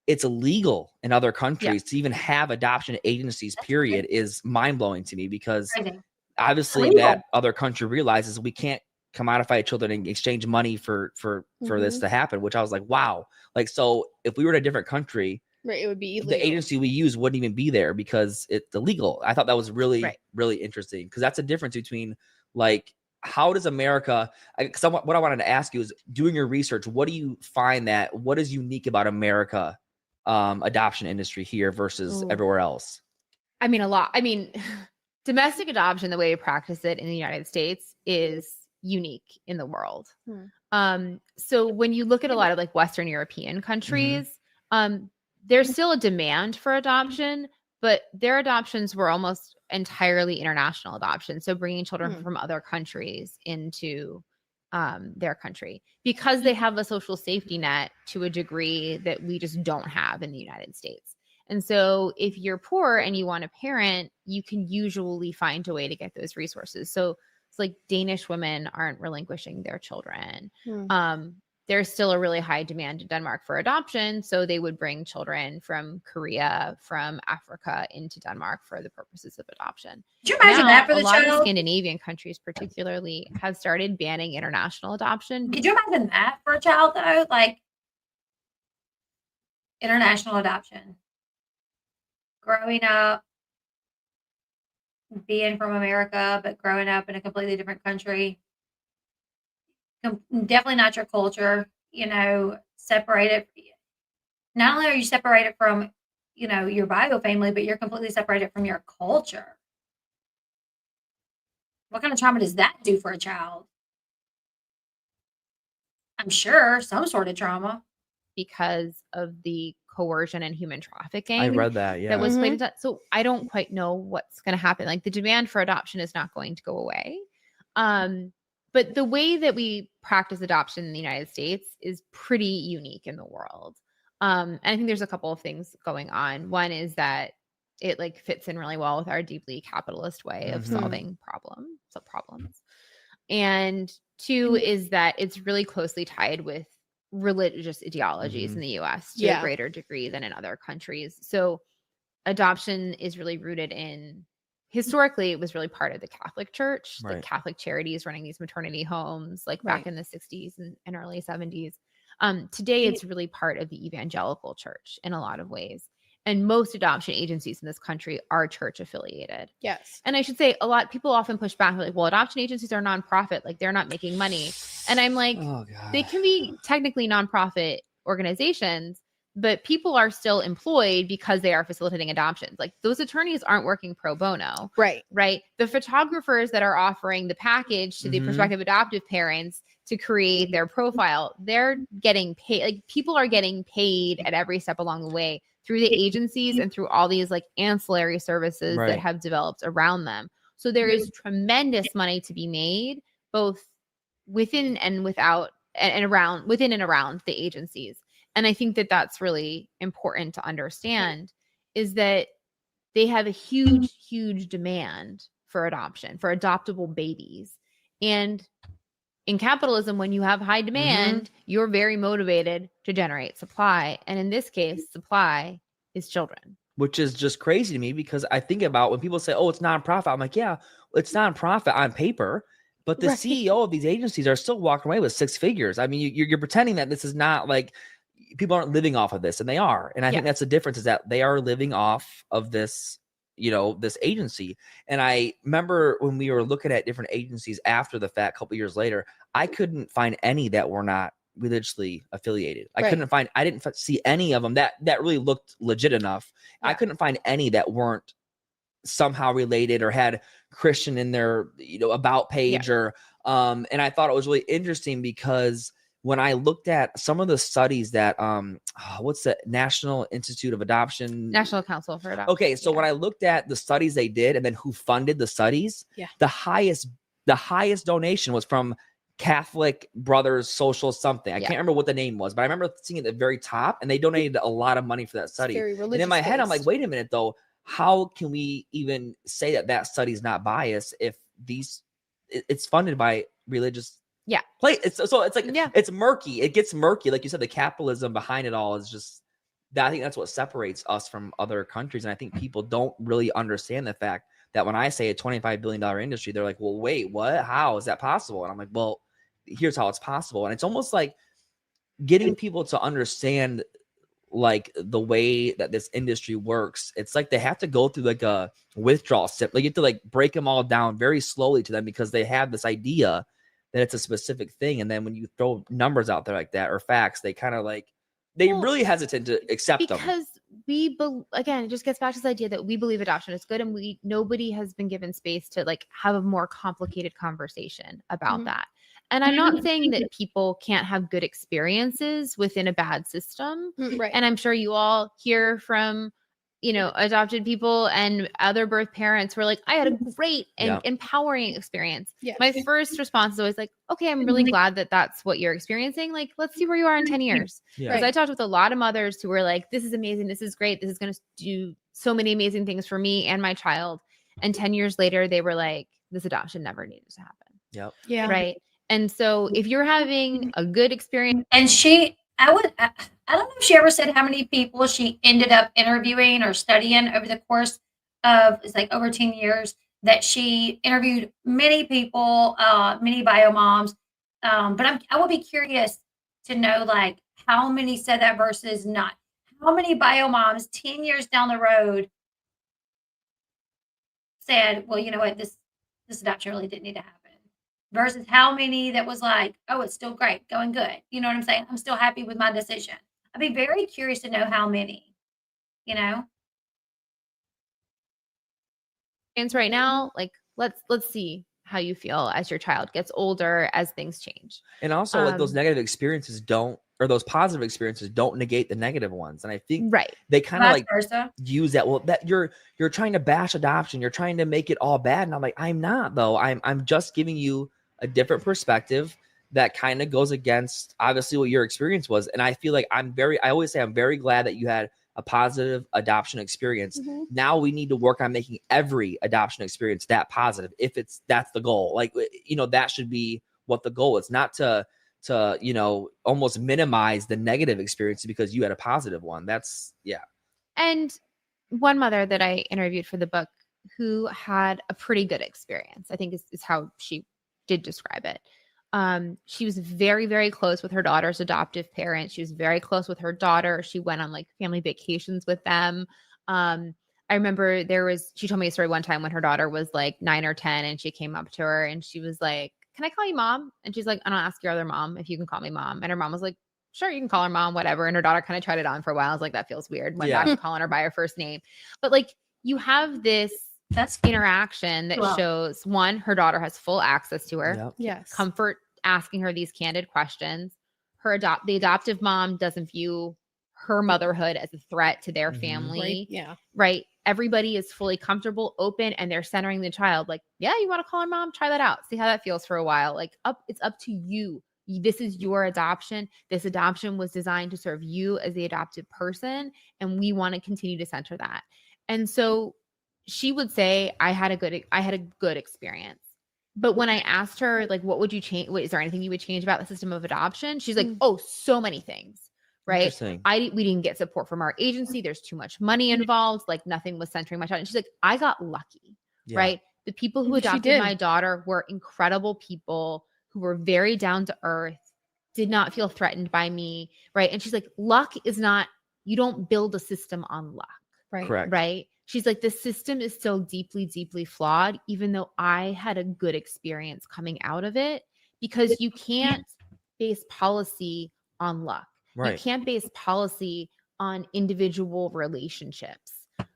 it's illegal in other countries to even have adoption agencies, period, is mind-blowing to me, because obviously that other country realizes we can't commodify children and exchange money for this to happen, which I was like, wow. Like, so if we were in a different country, it would be illegal. The agency we use wouldn't even be there because it's illegal. I thought that was really, really interesting, because that's a difference between, like, how does America, what I wanted to ask you is, doing your research, what do you find what is unique about America adoption industry here versus everywhere else? I mean, a lot. I mean, domestic adoption, the way we practice it in the United States, is unique in the world. So when you look at a lot of like Western European countries, there's still a demand for adoption, but their adoptions were almost entirely international adoption. So bringing children from other countries into their country, because they have a social safety net to a degree that we just don't have in the United States. And so if you're poor and you want a parent, you can usually find a way to get those resources. So it's like Danish women aren't relinquishing their children. There's still a really high demand in Denmark for adoption. So they would bring children from Korea, from Africa into Denmark for the purposes of adoption. Could you imagine that for the child? A lot of Scandinavian countries particularly have started banning international adoption. Could you imagine that for a child, though? Like, international adoption. Growing up, being from America, but growing up in a completely different country. Definitely not your culture, separated. Not only are you separated from, your bio family, but you're completely separated from your culture. What kind of trauma does that do for a child? I'm sure some sort of trauma. Because of the coercion and human trafficking. I read that, yeah. That was played into. So I don't quite know what's going to happen. Like the demand for adoption is not going to go away. But the way that we practice adoption in the United States is pretty unique in the world. And I think there's a couple of things going on. One is that it like fits in really well with our deeply capitalist way of solving problems. And two is that it's really closely tied with religious ideologies in the US to a greater degree than in other countries. So adoption is really rooted in, historically, it was really part of the Catholic Church, like Catholic Charities running these maternity homes, like back in the 60s and early 70s. Today, it's really part of the evangelical church in a lot of ways. And most adoption agencies in this country are church affiliated. Yes. And I should say, a lot of people often push back, like, well, adoption agencies are nonprofit, like they're not making money. And I'm like, they can be technically nonprofit organizations, but people are still employed because they are facilitating adoptions. Like those attorneys aren't working pro bono. Right. The photographers that are offering the package to the prospective adoptive parents to create their profile, they're getting paid. Like people are getting paid at every step along the way through the agencies and through all these like ancillary services that have developed around them. So there is tremendous money to be made, both within and without and around, within and around the agencies. And I think that that's really important to understand, is that they have a huge, huge demand for adoption, for adoptable babies. And in capitalism, when you have high demand, you're very motivated to generate supply. And in this case, supply is children. Which is just crazy to me, because I think about when people say, oh, it's nonprofit. I'm like, yeah, it's nonprofit on paper, but the CEO of these agencies are still walking away with six figures. I mean, you're pretending that this is not like people aren't living off of this, and they are. And I think that's the difference, is that they are living off of this, this agency. And I remember when we were looking at different agencies after the fact, a couple years later, I couldn't find any that were not religiously affiliated. I didn't see any of them that really looked legit enough. I couldn't find any that weren't somehow related or had Christian in their, about page or, and I thought it was really interesting because when I looked at some of the studies that, what's the National Institute of Adoption? National Council for Adoption. Okay. So when I looked at the studies they did and then who funded the studies, the highest donation was from Catholic Brothers Social something. I can't remember what the name was, but I remember seeing it at the very top, and they donated a lot of money for that study. And in my head, I'm like, wait a minute though, how can we even say that study is not biased if it's funded by religious play? It's like it's murky. It gets murky. Like you said, the capitalism behind it all is just that. I think that's what separates us from other countries. And I think people don't really understand the fact that when I say a $25 billion industry, they're like, well, wait, what? How is that possible? And I'm like, well, here's how it's possible. And it's almost like getting people to understand like the way that this industry works. It's like they have to go through like a withdrawal step. Like you have to like break them all down very slowly to them, because they have this idea that it's a specific thing. And then when you throw numbers out there like that or facts, they kind of like, they really hesitant to accept them. Because again, it just gets back to this idea that we believe adoption is good, and nobody has been given space to like have a more complicated conversation about that. And I'm not saying that people can't have good experiences within a bad system. Right. And I'm sure you all hear from, adopted people and other birth parents who are like, I had a great and empowering experience. Yes. My first response is always like, okay, I'm really glad that that's what you're experiencing. Like, let's see where you are in 10 years. Because I talked with a lot of mothers who were like, this is amazing. This is great. This is going to do so many amazing things for me and my child. And 10 years later, they were like, this adoption never needed to happen. Yep. Yeah. Right. And so if you're having a good experience. And I don't know if she ever said how many people she ended up interviewing or studying over the course of, it's like over 10 years, that she interviewed many people, many bio moms. But I would be curious to know like how many said that versus not. How many bio moms 10 years down the road said, well, you know what, this adoption really didn't need to happen. Versus how many that was like, oh, it's still great, going good. You know what I'm saying? I'm still happy with my decision. I'd be very curious to know how many, And right now, like, let's see how you feel as your child gets older, as things change. And also like those negative experiences or those positive experiences don't negate the negative ones. And I think they kind of like use that. Well, that you're trying to bash adoption. You're trying to make it all bad. And I'm like, I'm not though. I'm just giving you a different perspective that kind of goes against obviously what your experience was. And I feel like I always say I'm very glad that you had a positive adoption experience. Now we need to work on making every adoption experience that positive. If that's the goal, like, that should be what the goal is, not to almost minimize the negative experience because you had a positive one. That's And one mother that I interviewed for the book who had a pretty good experience, I think is how she did describe it. She was very, very close with her daughter's adoptive parents. She was very close with her daughter. She went on like family vacations with them. I remember she told me a story one time when her daughter was like 9 or 10 and she came up to her and she was like, "Can I call you mom?" And she's like, "I don't ask your other mom if you can call me mom." And her mom was like, "Sure, you can call her mom, whatever." And her daughter kind of tried it on for a while. I was like, that feels weird. Went back to calling her by her first name. But like you have this interaction that shows, one, her daughter has full access to her. Yes. Comfort asking her these candid questions. The adoptive mom doesn't view her motherhood as a threat to their family. Right. Everybody is fully comfortable, open, and they're centering the child. Like, yeah, you want to call her mom? Try that out. See how that feels for a while. Like it's up to you. This is your adoption. This adoption was designed to serve you as the adopted person. And we want to continue to center that. And so she would say, I had a good experience. But when I asked her, like, what would you change? Is there anything you would change about the system of adoption? She's like, oh, so many things. Right. We didn't get support from our agency. There's too much money involved. Like nothing was centering my child. And she's like, I got lucky. Right. The people who adopted my daughter were incredible people who were very down to earth, did not feel threatened by me. Right. And she's like, luck is not, you don't build a system on luck. Right. Correct. Right. She's like, the system is still deeply, deeply flawed, even though I had a good experience coming out of it, because you can't base policy on luck. Right. You can't base policy on individual relationships,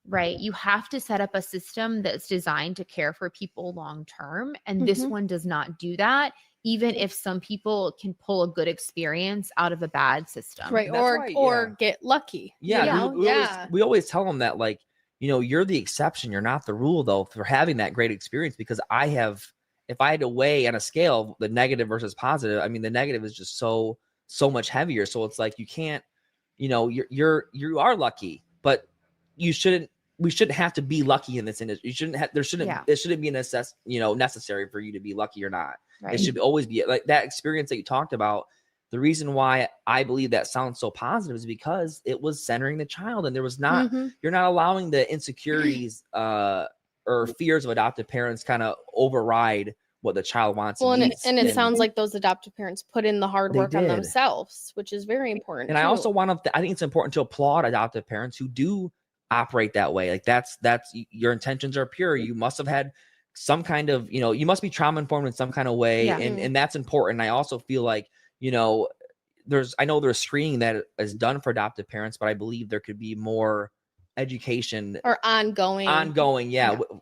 right? You have to set up a system that's designed to care for people long term. And this one does not do that, even if some people can pull a good experience out of a bad system. Right. Or get lucky. We always tell them that, like, you're the exception. You're not the rule, though, for having that great experience, because if I had to weigh on a scale, the negative versus positive, I mean, the negative is just so much heavier. So it's like, you can't, you are lucky, but we shouldn't have to be lucky in this industry. It shouldn't be necessary for you to be lucky or not. Right. It should always be like that experience that you talked about. The reason why I believe that sounds so positive is because it was centering the child, and there was not, you're not allowing the insecurities or fears of adoptive parents kind of override what the child wants. Well, and it sounds like those adoptive parents put in the hard work on themselves, which is very important. And I also I think it's important to applaud adoptive parents who do operate that way. Like that's your intentions are pure. You must have had some kind of, you must be trauma informed in some kind of way. And that's important. I also feel like, there's screening that is done for adoptive parents, but I believe there could be more education or ongoing.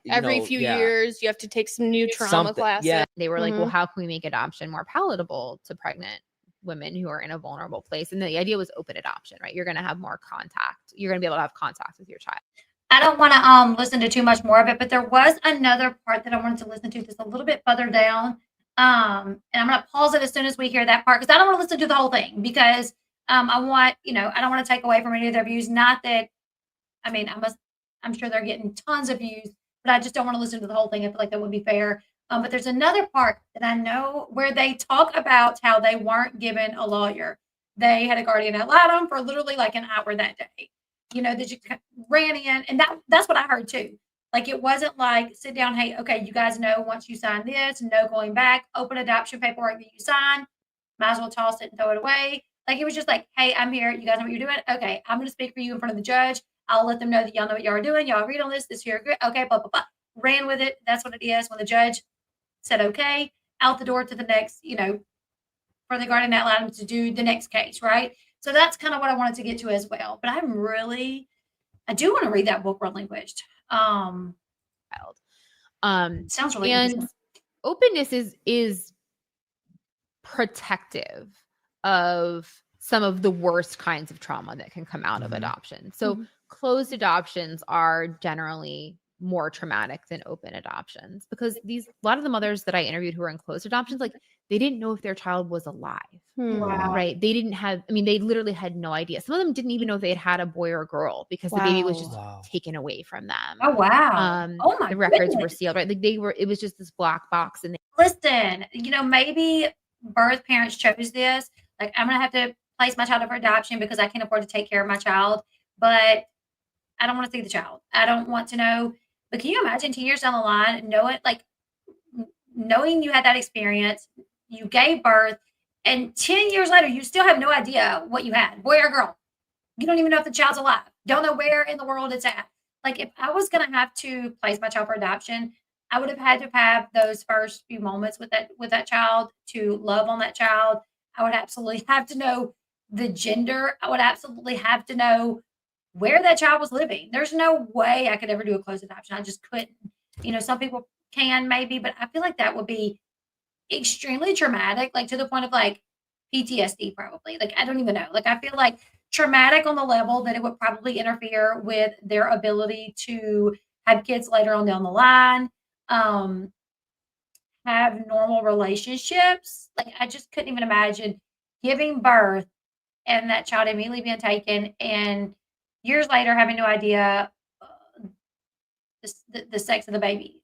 Every few years you have to take some new trauma classes. They were like, well, how can we make adoption more palatable to pregnant women who are in a vulnerable place? And the idea was open adoption, right? You're going to have more contact. You're going to be able to have contact with your child. I don't want to listen to too much more of it, but there was another part that I wanted to listen to that's a little bit further down. And I'm going to pause it as soon as we hear that part, because I don't want to listen to the whole thing, because I don't want to take away from any of their views. Not that, I'm sure they're getting tons of views, but I just don't want to listen to the whole thing. I feel like that would be fair. But there's another part that I know where they talk about how they weren't given a lawyer. They had a guardian ad litem for literally like an hour that day. That you ran in, and that's what I heard too. Like, it wasn't like, sit down, hey, okay, you guys know once you sign this, no going back, open adoption paperwork that you sign, might as well toss it and throw it away. Like, it was just like, hey, I'm here. You guys know what you're doing? Okay, I'm going to speak for you in front of the judge. I'll let them know that y'all know what y'all are doing. Y'all read on this here. Okay, blah, blah, blah. Ran with it. That's what it is. When the judge said, okay, out the door to the next, for the guardian ad litem to do the next case, right? So that's kind of what I wanted to get to as well. But I do want to read that book, Relinquished. Sounds really interesting. openness is protective of some of the worst kinds of trauma that can come out of adoption. So closed adoptions are generally more traumatic than open adoptions, because a lot of the mothers that I interviewed who were in closed adoptions, like they didn't know if their child was alive. Wow. Right. They didn't have, I mean, they literally had no idea. Some of them didn't even know if they had a boy or a girl, because the baby was just taken away from them. Oh, wow. Oh my The records goodness. were sealed, right? Like it was just this black box. And listen, maybe birth parents chose this. Like, I'm going to have to place my child up for adoption because I can't afford to take care of my child, but I don't want to see the child. I don't want to know. But can you imagine 10 years down the line, knowing you had that experience, you gave birth, and 10 years later, you still have no idea what you had, boy or girl. You don't even know if the child's alive. Don't know where in the world it's at. Like, if I was going to have to place my child for adoption, I would have had to have those first few moments with that child to love on that child. I would absolutely have to know the gender. I would absolutely have to know where that child was living. There's no way I could ever do a closed adoption. I just couldn't. Some people can maybe, but I feel like that would be extremely traumatic, like to the point of like PTSD probably. Like, I don't even know. Like, I feel like traumatic on the level that it would probably interfere with their ability to have kids later on down the line, have normal relationships. Like, I just couldn't even imagine giving birth and that child immediately being taken, and years later having no idea the sex of the baby,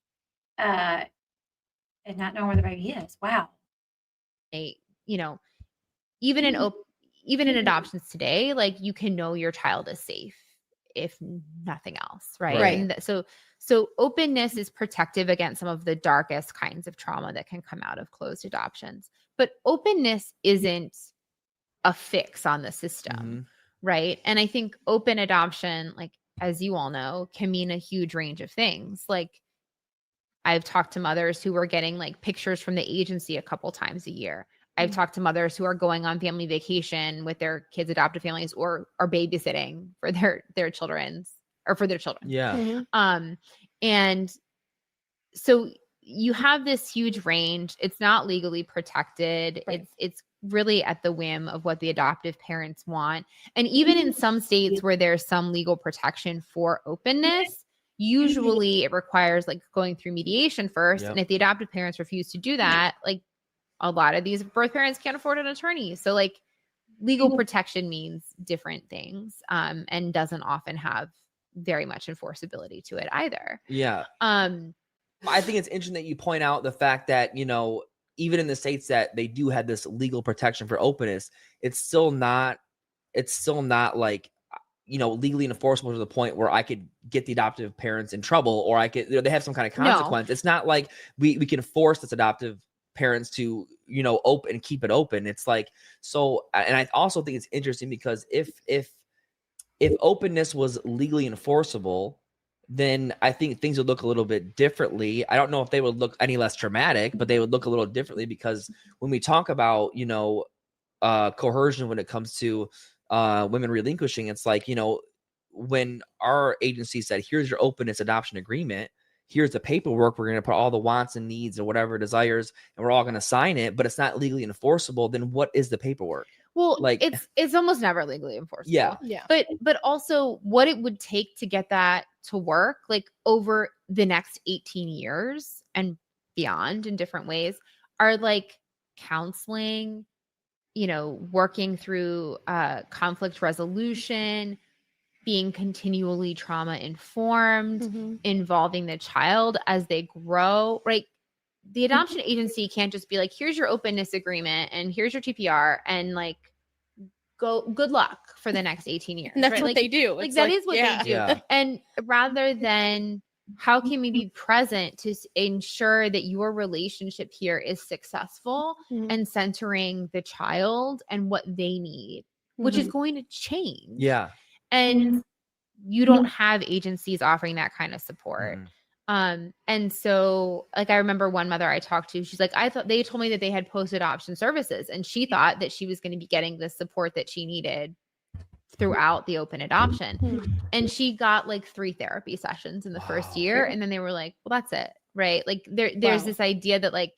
and not knowing where the baby is. Wow. Even in adoptions today, like, you can know your child is safe, if nothing else, right? And so openness is protective against some of the darkest kinds of trauma that can come out of closed adoptions. But openness isn't a fix on the system, right? And I think open adoption, like, as you all know, can mean a huge range of things. Like, I've talked to mothers who were getting like pictures from the agency a couple times a year. I've talked to mothers who are going on family vacation with their kids' adoptive families, or are babysitting for their children. Yeah. And so you have this huge range. It's not legally protected. Right. It's really at the whim of what the adoptive parents want. And even in some states where there's some legal protection for openness, usually it requires like going through mediation first. And if the adoptive parents refuse to do that, like, a lot of these birth parents can't afford an attorney. So like, legal protection means different things, and doesn't often have very much enforceability to it either. Yeah. I think it's interesting that you point out the fact that, even in the states that they do have this legal protection for openness, it's still not like, legally enforceable to the point where I could get the adoptive parents in trouble, or I could, they have some kind of consequence. No. It's not like we can force this adoptive parents to, open and keep it open. It's like, so, and I also think it's interesting because if openness was legally enforceable, then I think things would look a little bit differently. I don't know if they would look any less traumatic, but they would look a little differently, because when we talk about, coercion when it comes to women relinquishing, it's like, when our agency said, here's your openness adoption agreement, here's the paperwork, we're going to put all the wants and needs and whatever desires, and we're all going to sign it, but it's not legally enforceable, then what is the paperwork? Well, like, it's almost never legally enforceable. Yeah. But also what it would take to get that to work, like, over the next 18 years and beyond in different ways, are like counseling, working through conflict resolution, being continually trauma informed, involving the child as they grow, right? The adoption agency can't just be like, here's your openness agreement and here's your TPR, and like, go, good luck for the next 18 years. And that's right? what like, they do. Like, that is what they do. Yeah. And rather than, how can we be present to ensure that your relationship here is successful and centering the child and what they need, which is going to change. Yeah. And you don't have agencies offering that kind of support. And so, like, I remember one mother I talked to, she's like, I thought they told me that they had post-adoption services, and she thought that she was going to be getting the support that she needed throughout the open adoption. And she got like 3 therapy sessions in the first year. And then they were like, well, that's it. right? Like there's this idea that like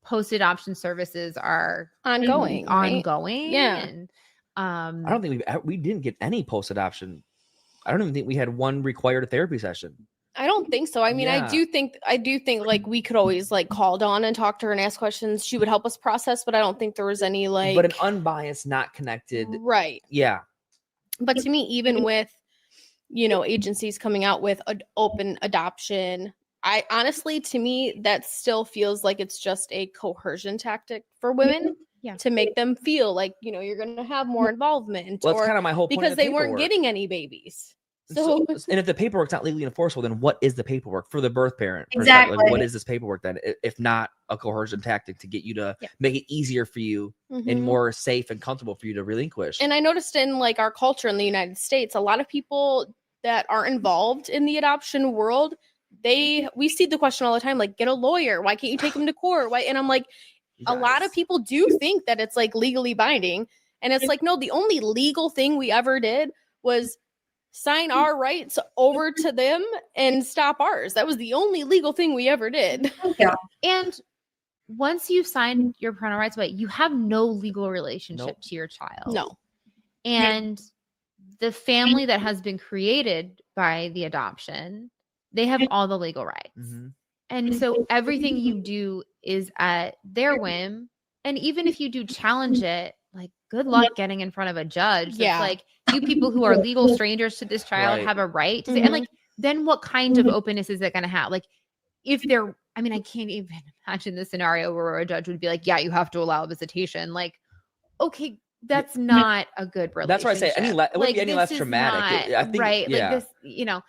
post-adoption services are ongoing. Yeah. And I don't think we didn't get any post-adoption. I don't even think we had one required therapy session. I don't think so. I mean, I do think like we could always like call Dawn and talk to her and ask questions. She would help us process, but I don't think there was any like. But an unbiased, not connected. Right. Yeah. But to me, even with, you know, agencies coming out with open adoption, I honestly, to me, that still feels like it's just a coercion tactic for women. Yeah. To make them feel like, you know, you're going to have more involvement. Well, that's kind of my whole point. Because they weren't getting any babies. So, and if the paperwork's not legally enforceable, then what is the paperwork for the birth parent? Exactly. Like, what is this paperwork then, if not a coercion tactic to get you to make it easier for you and more safe and comfortable for you to relinquish? And I noticed in like our culture in the United States, a lot of people that are involved in the adoption world, we see the question all the time, like, get a lawyer. Why can't you take them to court? Why? And I'm like, a lot of people do think that it's like legally binding. And it's like, no, the only legal thing we ever did was sign our rights over to them and stop ours. That was the only legal thing we ever did. Yeah. And once you sign your parental rights away, you have no legal relationship to your child. No. And the family that has been created by the adoption, they have all the legal rights. Mm-hmm. And so everything you do is at their whim. And even if you do challenge it, like, good luck getting in front of a judge. Yeah. It's like, you people who are legal strangers to this child have a right to say, and like, then what kind of openness is it going to have? Like, if they're, I mean, I can't even imagine the scenario where a judge would be like, yeah, you have to allow visitation. Like, okay, that's not a good relationship. That's why I say it wouldn't be any less traumatic. I think, right. Like this, you know,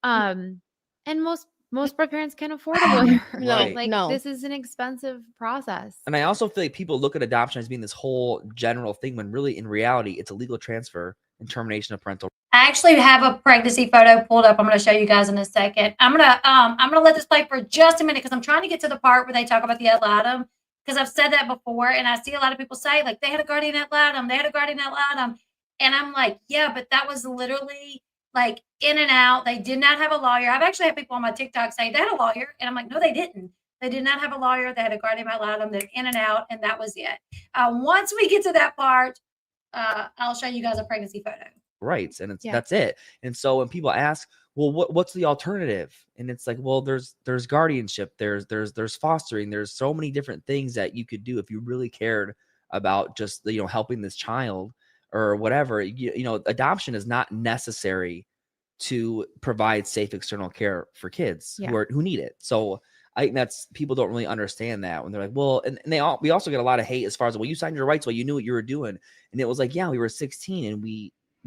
and most birth parents can't afford a lawyer. No. This is an expensive process. And I also feel like people look at adoption as being this whole general thing when really in reality, it's a legal transfer and termination of parental. I actually have a pregnancy photo pulled up. I'm going to show you guys in a second. I'm gonna let this play for just a minute because I'm trying to get to the part where they talk about the ad litem, because I've said that before and I see a lot of people say like they had a guardian ad litem, and I'm like, yeah, but that was literally like in and out. They did not have a lawyer. I've actually had people on my TikTok say they had a lawyer, and I'm like, no, they didn't. They did not have a lawyer. They had a guardian ad litem. They're in and out, and that was it. Once we get to that part, I'll show you guys a pregnancy photo. Rights, and that's it. And so when people ask, well, what's the alternative? And it's like, well, there's guardianship, there's fostering, there's so many different things that you could do if you really cared about just, you know, helping this child or whatever. You know, adoption is not necessary to provide safe external care for kids who need it. So I think that's, people don't really understand that when they're like, well, and we also get a lot of hate as far as, well, you signed your rights, well, you knew what you were doing. And it was like, yeah, we were 16 and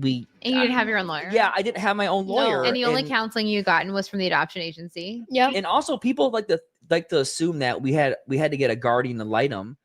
and you didn't have your own lawyer. Yeah, I didn't have my own lawyer. And the only counseling you gotten was from the adoption agency. Yeah. And also people like to assume that we had to get a guardian ad litem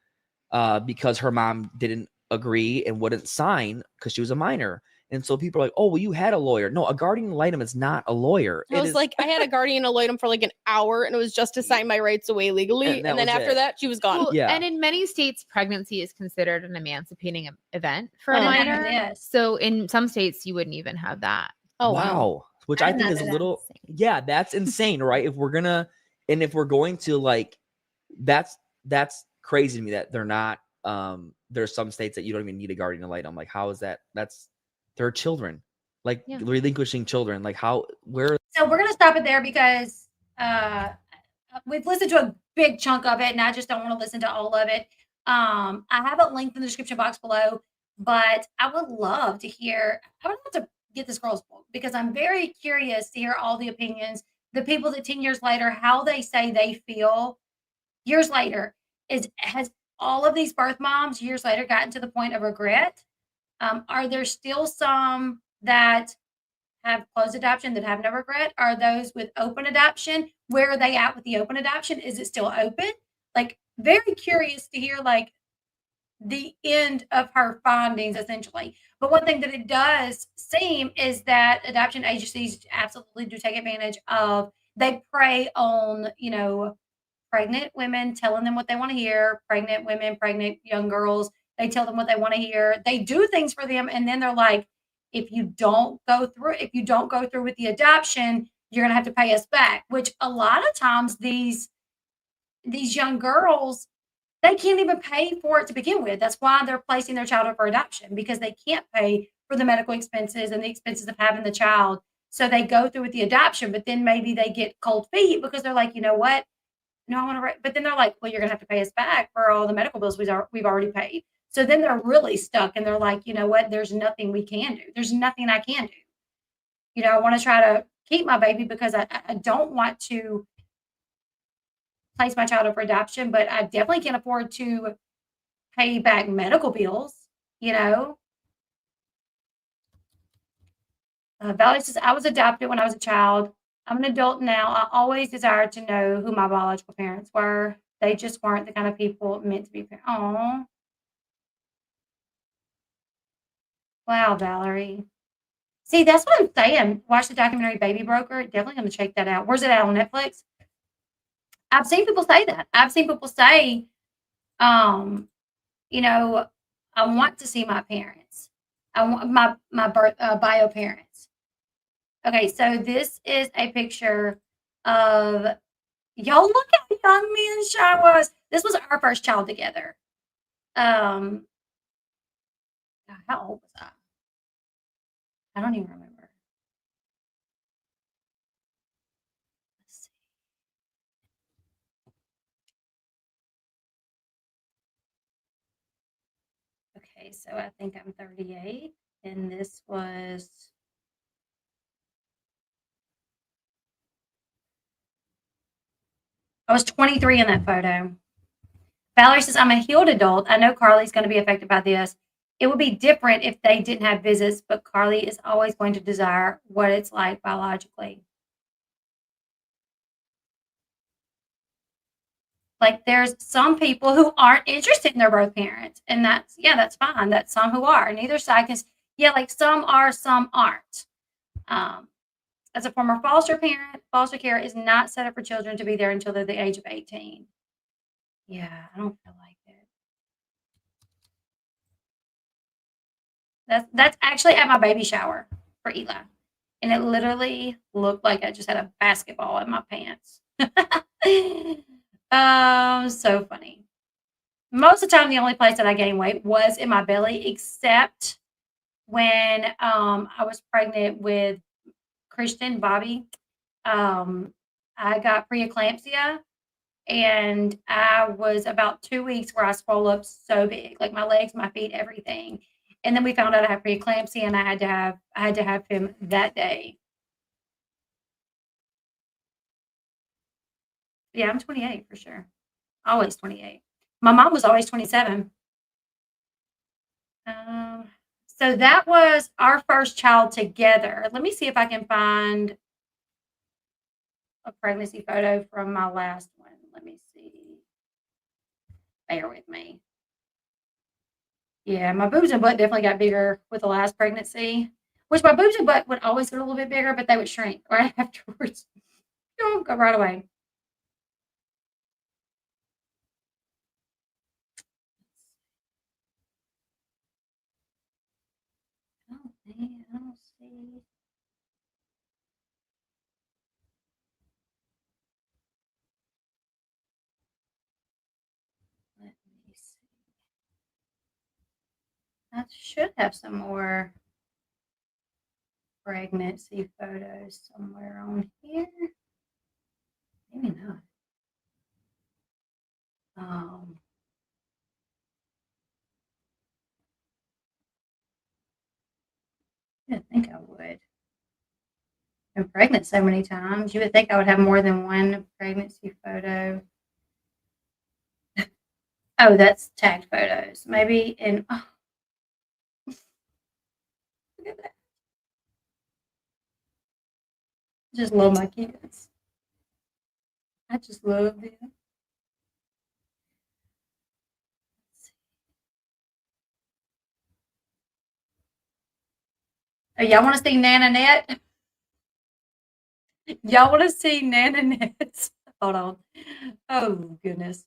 because her mom didn't agree and wouldn't sign because she was a minor. And so people are like, oh, well, you had a lawyer. No, a guardian ad litem is not a lawyer. I was like, I had a guardian ad litem for like an hour and it was just to sign my rights away legally. And then after that, she was gone. Well, and in many states, pregnancy is considered an emancipating event for a minor. Yes. So in some states, you wouldn't even have that. Oh, wow. Which I think is a little, that's insane, right? If we're going to like, that's crazy to me that they're not, there's some states that you don't even need a guardian ad litem. Like, how is that? They're children, like relinquishing children. Like so we're going to stop it there because we've listened to a big chunk of it and I just don't want to listen to all of it. I have a link in the description box below, but I would love to get this girl's book because I'm very curious to hear all the opinions, the people that 10 years later, how they say they feel years later. Has all of these birth moms years later gotten to the point of regret? Are there still some that have closed adoption that have no regret? Are those with open adoption? Where are they at with the open adoption? Is it still open? Like, very curious to hear like the end of her findings essentially. But one thing that it does seem is that adoption agencies absolutely do take advantage of, they prey on, you know, pregnant women, telling them what they want to hear, pregnant women, pregnant young girls. They tell them what they want to hear. They do things for them. And then they're like, if you don't go through with the adoption, you're going to have to pay us back, which a lot of times these young girls, they can't even pay for it to begin with. That's why they're placing their child up for adoption, because they can't pay for the medical expenses and the expenses of having the child. So they go through with the adoption, but then maybe they get cold feet because they're like, you know what? No, I want to, but then they're like, well, you're going to have to pay us back for all the medical bills we've already paid. So then they're really stuck and they're like, you know what? There's nothing we can do. There's nothing I can do. You know, I want to try to keep my baby because I don't want to place my child up for adoption, but I definitely can't afford to pay back medical bills, you know. Valerie says, I was adopted when I was a child. I'm an adult now. I always desired to know who my biological parents were. They just weren't the kind of people meant to be parents. Oh, wow, Valerie. See, that's what I'm saying. Watch the documentary Baby Broker. Definitely going to check that out. Where's it at, on Netflix? I've seen people say that. I've seen people say, you know, I want to see my parents. I want my birth bio parents. Okay, so this is a picture of, y'all look how young me and Shy was. This was our first child together. How old was I? I don't even remember. Let's see. Okay, so I think I'm 38, and this was, I was 23 in that photo. Valerie says, I'm a healed adult. I know Carly's going to be affected by this. It would be different if they didn't have visits, but Carly is always going to desire what it's like biologically. Like, there's some people who aren't interested in their birth parents, and that's fine. That's some who are. Neither side can, like some are, some aren't. As a former foster parent, foster care is not set up for children to be there until they're the age of 18. Yeah, I don't feel like it. That's actually at my baby shower for Eli. And it literally looked like I just had a basketball in my pants. So funny. Most of the time, the only place that I gained weight was in my belly, except when I was pregnant with Christian, Bobby. I got preeclampsia, and I was about 2 weeks where I swelled up so big, like my legs, my feet, everything. And then we found out I had preeclampsia, and I had to have him that day. Yeah, I'm 28 for sure. Always 28. My mom was always 27. So that was our first child together. Let me see if I can find a pregnancy photo from my last one. Let me see. Bear with me. Yeah, my boobs and butt definitely got bigger with the last pregnancy, which my boobs and butt would always get a little bit bigger, but they would shrink right afterwards. Go right away. Oh, man, I don't see. Let me see. I should have some more pregnancy photos somewhere on here. Maybe not. I didn't think I would. Been pregnant so many times. You would think I would have more than one pregnancy photo. Oh, that's tagged photos. Maybe in. Oh, look at that. I just love my kids. I just love them. Oh, y'all want to see Nana Net? Y'all want to see Nana Net? Hold on. Oh, goodness.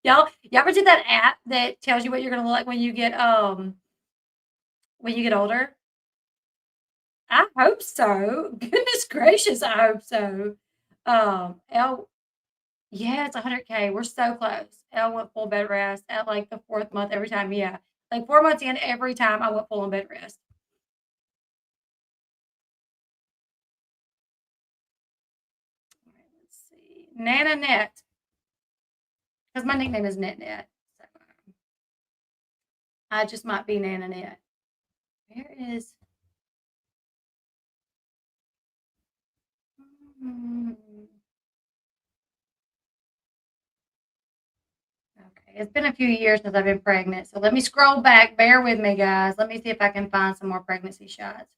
Y'all ever did that app that tells you what you're gonna look like when you get older? I hope so. Goodness gracious, I hope so. Elle, yeah, it's 100K. We're so close. Elle went full bed rest at like the 4th month every time. Yeah, like 4 months in, every time I went full on bed rest. All right, let's see. Nana Net, because my nickname is Net Net. So I just might be Nana Net. Where is? Okay, it's been a few years since I've been pregnant, so let me scroll back. Bear with me, guys. Let me see if I can find some more pregnancy shots.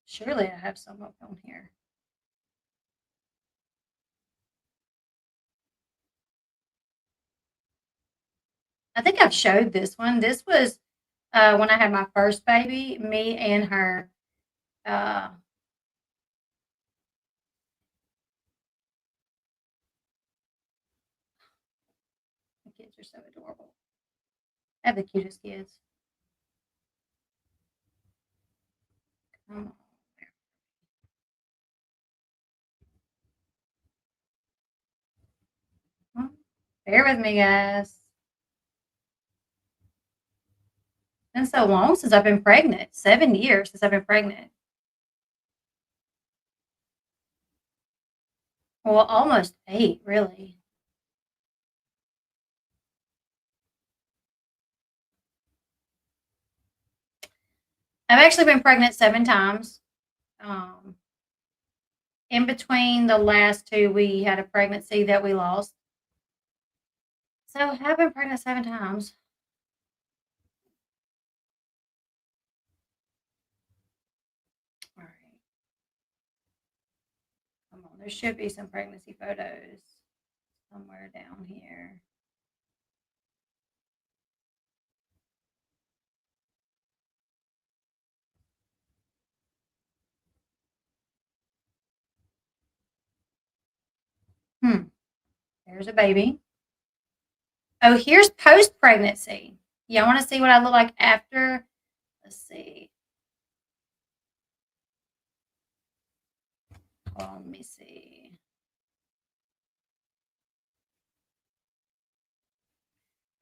Surely I have some up on here. I think I've showed this one. This was when I had my first baby, me and her. The kids are so adorable. I have the cutest kids. Come on. Bear with me, guys. It's been so long since I've been pregnant. 7 years since I've been pregnant. Well, almost 8, really. I've actually been pregnant 7 times. In between the last 2, we had a pregnancy that we lost. So I have been pregnant 7 times. All right. Come on, there should be some pregnancy photos somewhere down here. There's a baby. Oh, here's post-pregnancy. Yeah, I want to see what I look like after. Let's see. Oh, let me see.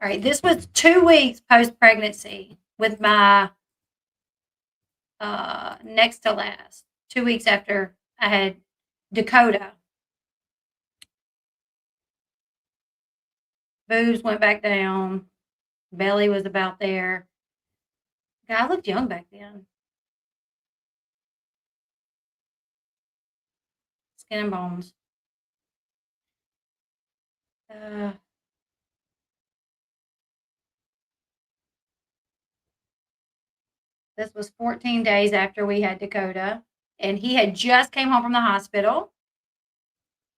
All right, this was 2 weeks post-pregnancy with my next to last. 2 weeks after I had Dakota. Boobs went back down. Belly was about there. God, I looked young back then. Skin and bones. This was 14 days after we had Dakota, and he had just came home from the hospital.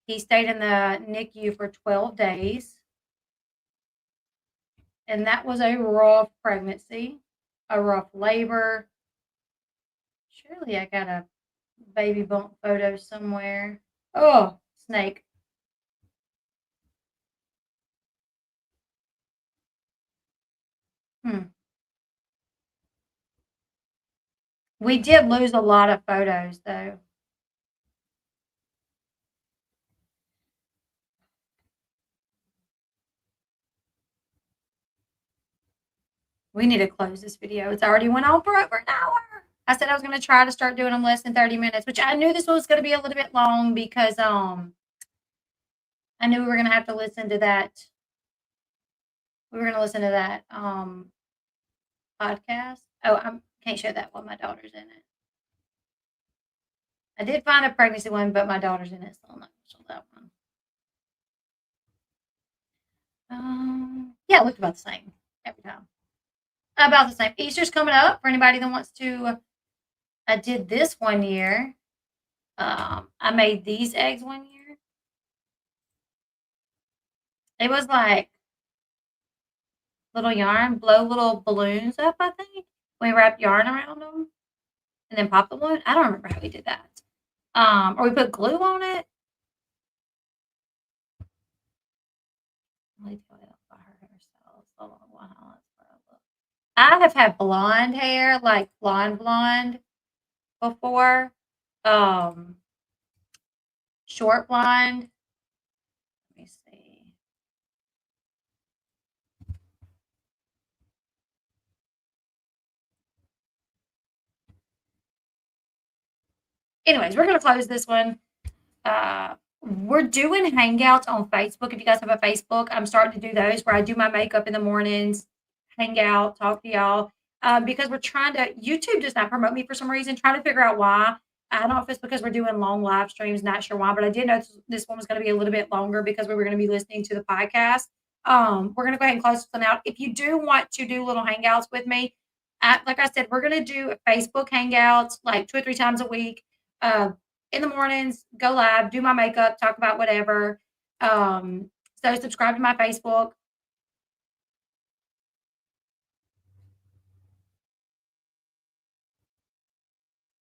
He stayed in the NICU for 12 days. And that was a rough pregnancy, a rough labor. Surely I got a baby bump photo somewhere. Oh, snake. We did lose a lot of photos, though. We need to close this video. It's already went on for over an hour. I said I was going to try to start doing them less than 30 minutes, which I knew this was going to be a little bit long because I knew we were going to have to listen to that. We were going to listen to that podcast. Oh, I can't show that one. My daughter's in it. I did find a pregnancy one, but my daughter's in it, so I'm not going to show that one. Yeah, it looked about the same every time. About the same. Easter's coming up for anybody that wants to. I did this one year. I made these eggs one year. It was like little yarn, blow little balloons up, I think. We wrapped yarn around them and then pop the balloon. I don't remember how we did that. Or we put glue on it. I have had blonde hair, like blonde before. Short blonde. Let me see. Anyways, we're going to close this one. We're doing hangouts on Facebook. If you guys have a Facebook, I'm starting to do those where I do my makeup in the mornings, hang out, talk to y'all. Because we're trying to, YouTube does not promote me for some reason, trying to figure out why. I don't know if it's because we're doing long live streams, not sure why, but I did know this one was going to be a little bit longer because we were going to be listening to the podcast. We're going to go ahead and close this one out. If you do want to do little hangouts with me, like I said, we're going to do Facebook hangouts like 2 or 3 times a week. In the mornings, go live, do my makeup, talk about whatever. So subscribe to my Facebook.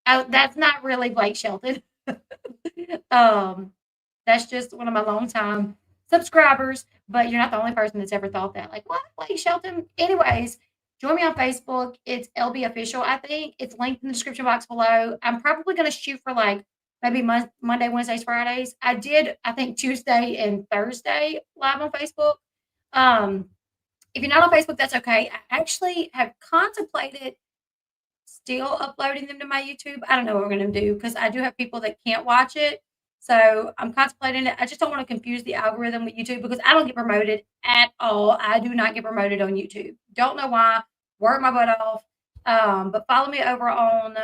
Oh, that's not really Blake Shelton. That's just one of my longtime subscribers, but you're not the only person that's ever thought that. Like, what? Blake Shelton? Anyways, join me on Facebook. It's Elle Bee Official, I think. It's linked in the description box below. I'm probably going to shoot for like maybe Monday, Wednesdays, Fridays. I did, I think, Tuesday and Thursday live on Facebook. If you're not on Facebook, that's okay. I actually have contemplated still uploading them to my YouTube. I don't know what we're going to do because I do have people that can't watch it. So I'm contemplating it. I just don't want to confuse the algorithm with YouTube because I don't get promoted at all. I do not get promoted on YouTube. Don't know why. Work my butt off. But follow me over on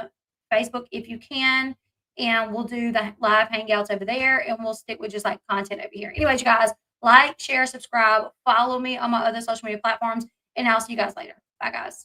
Facebook if you can. And we'll do the live hangouts over there. And we'll stick with just like content over here. Anyways, you guys, like, share, subscribe. Follow me on my other social media platforms. And I'll see you guys later. Bye, guys.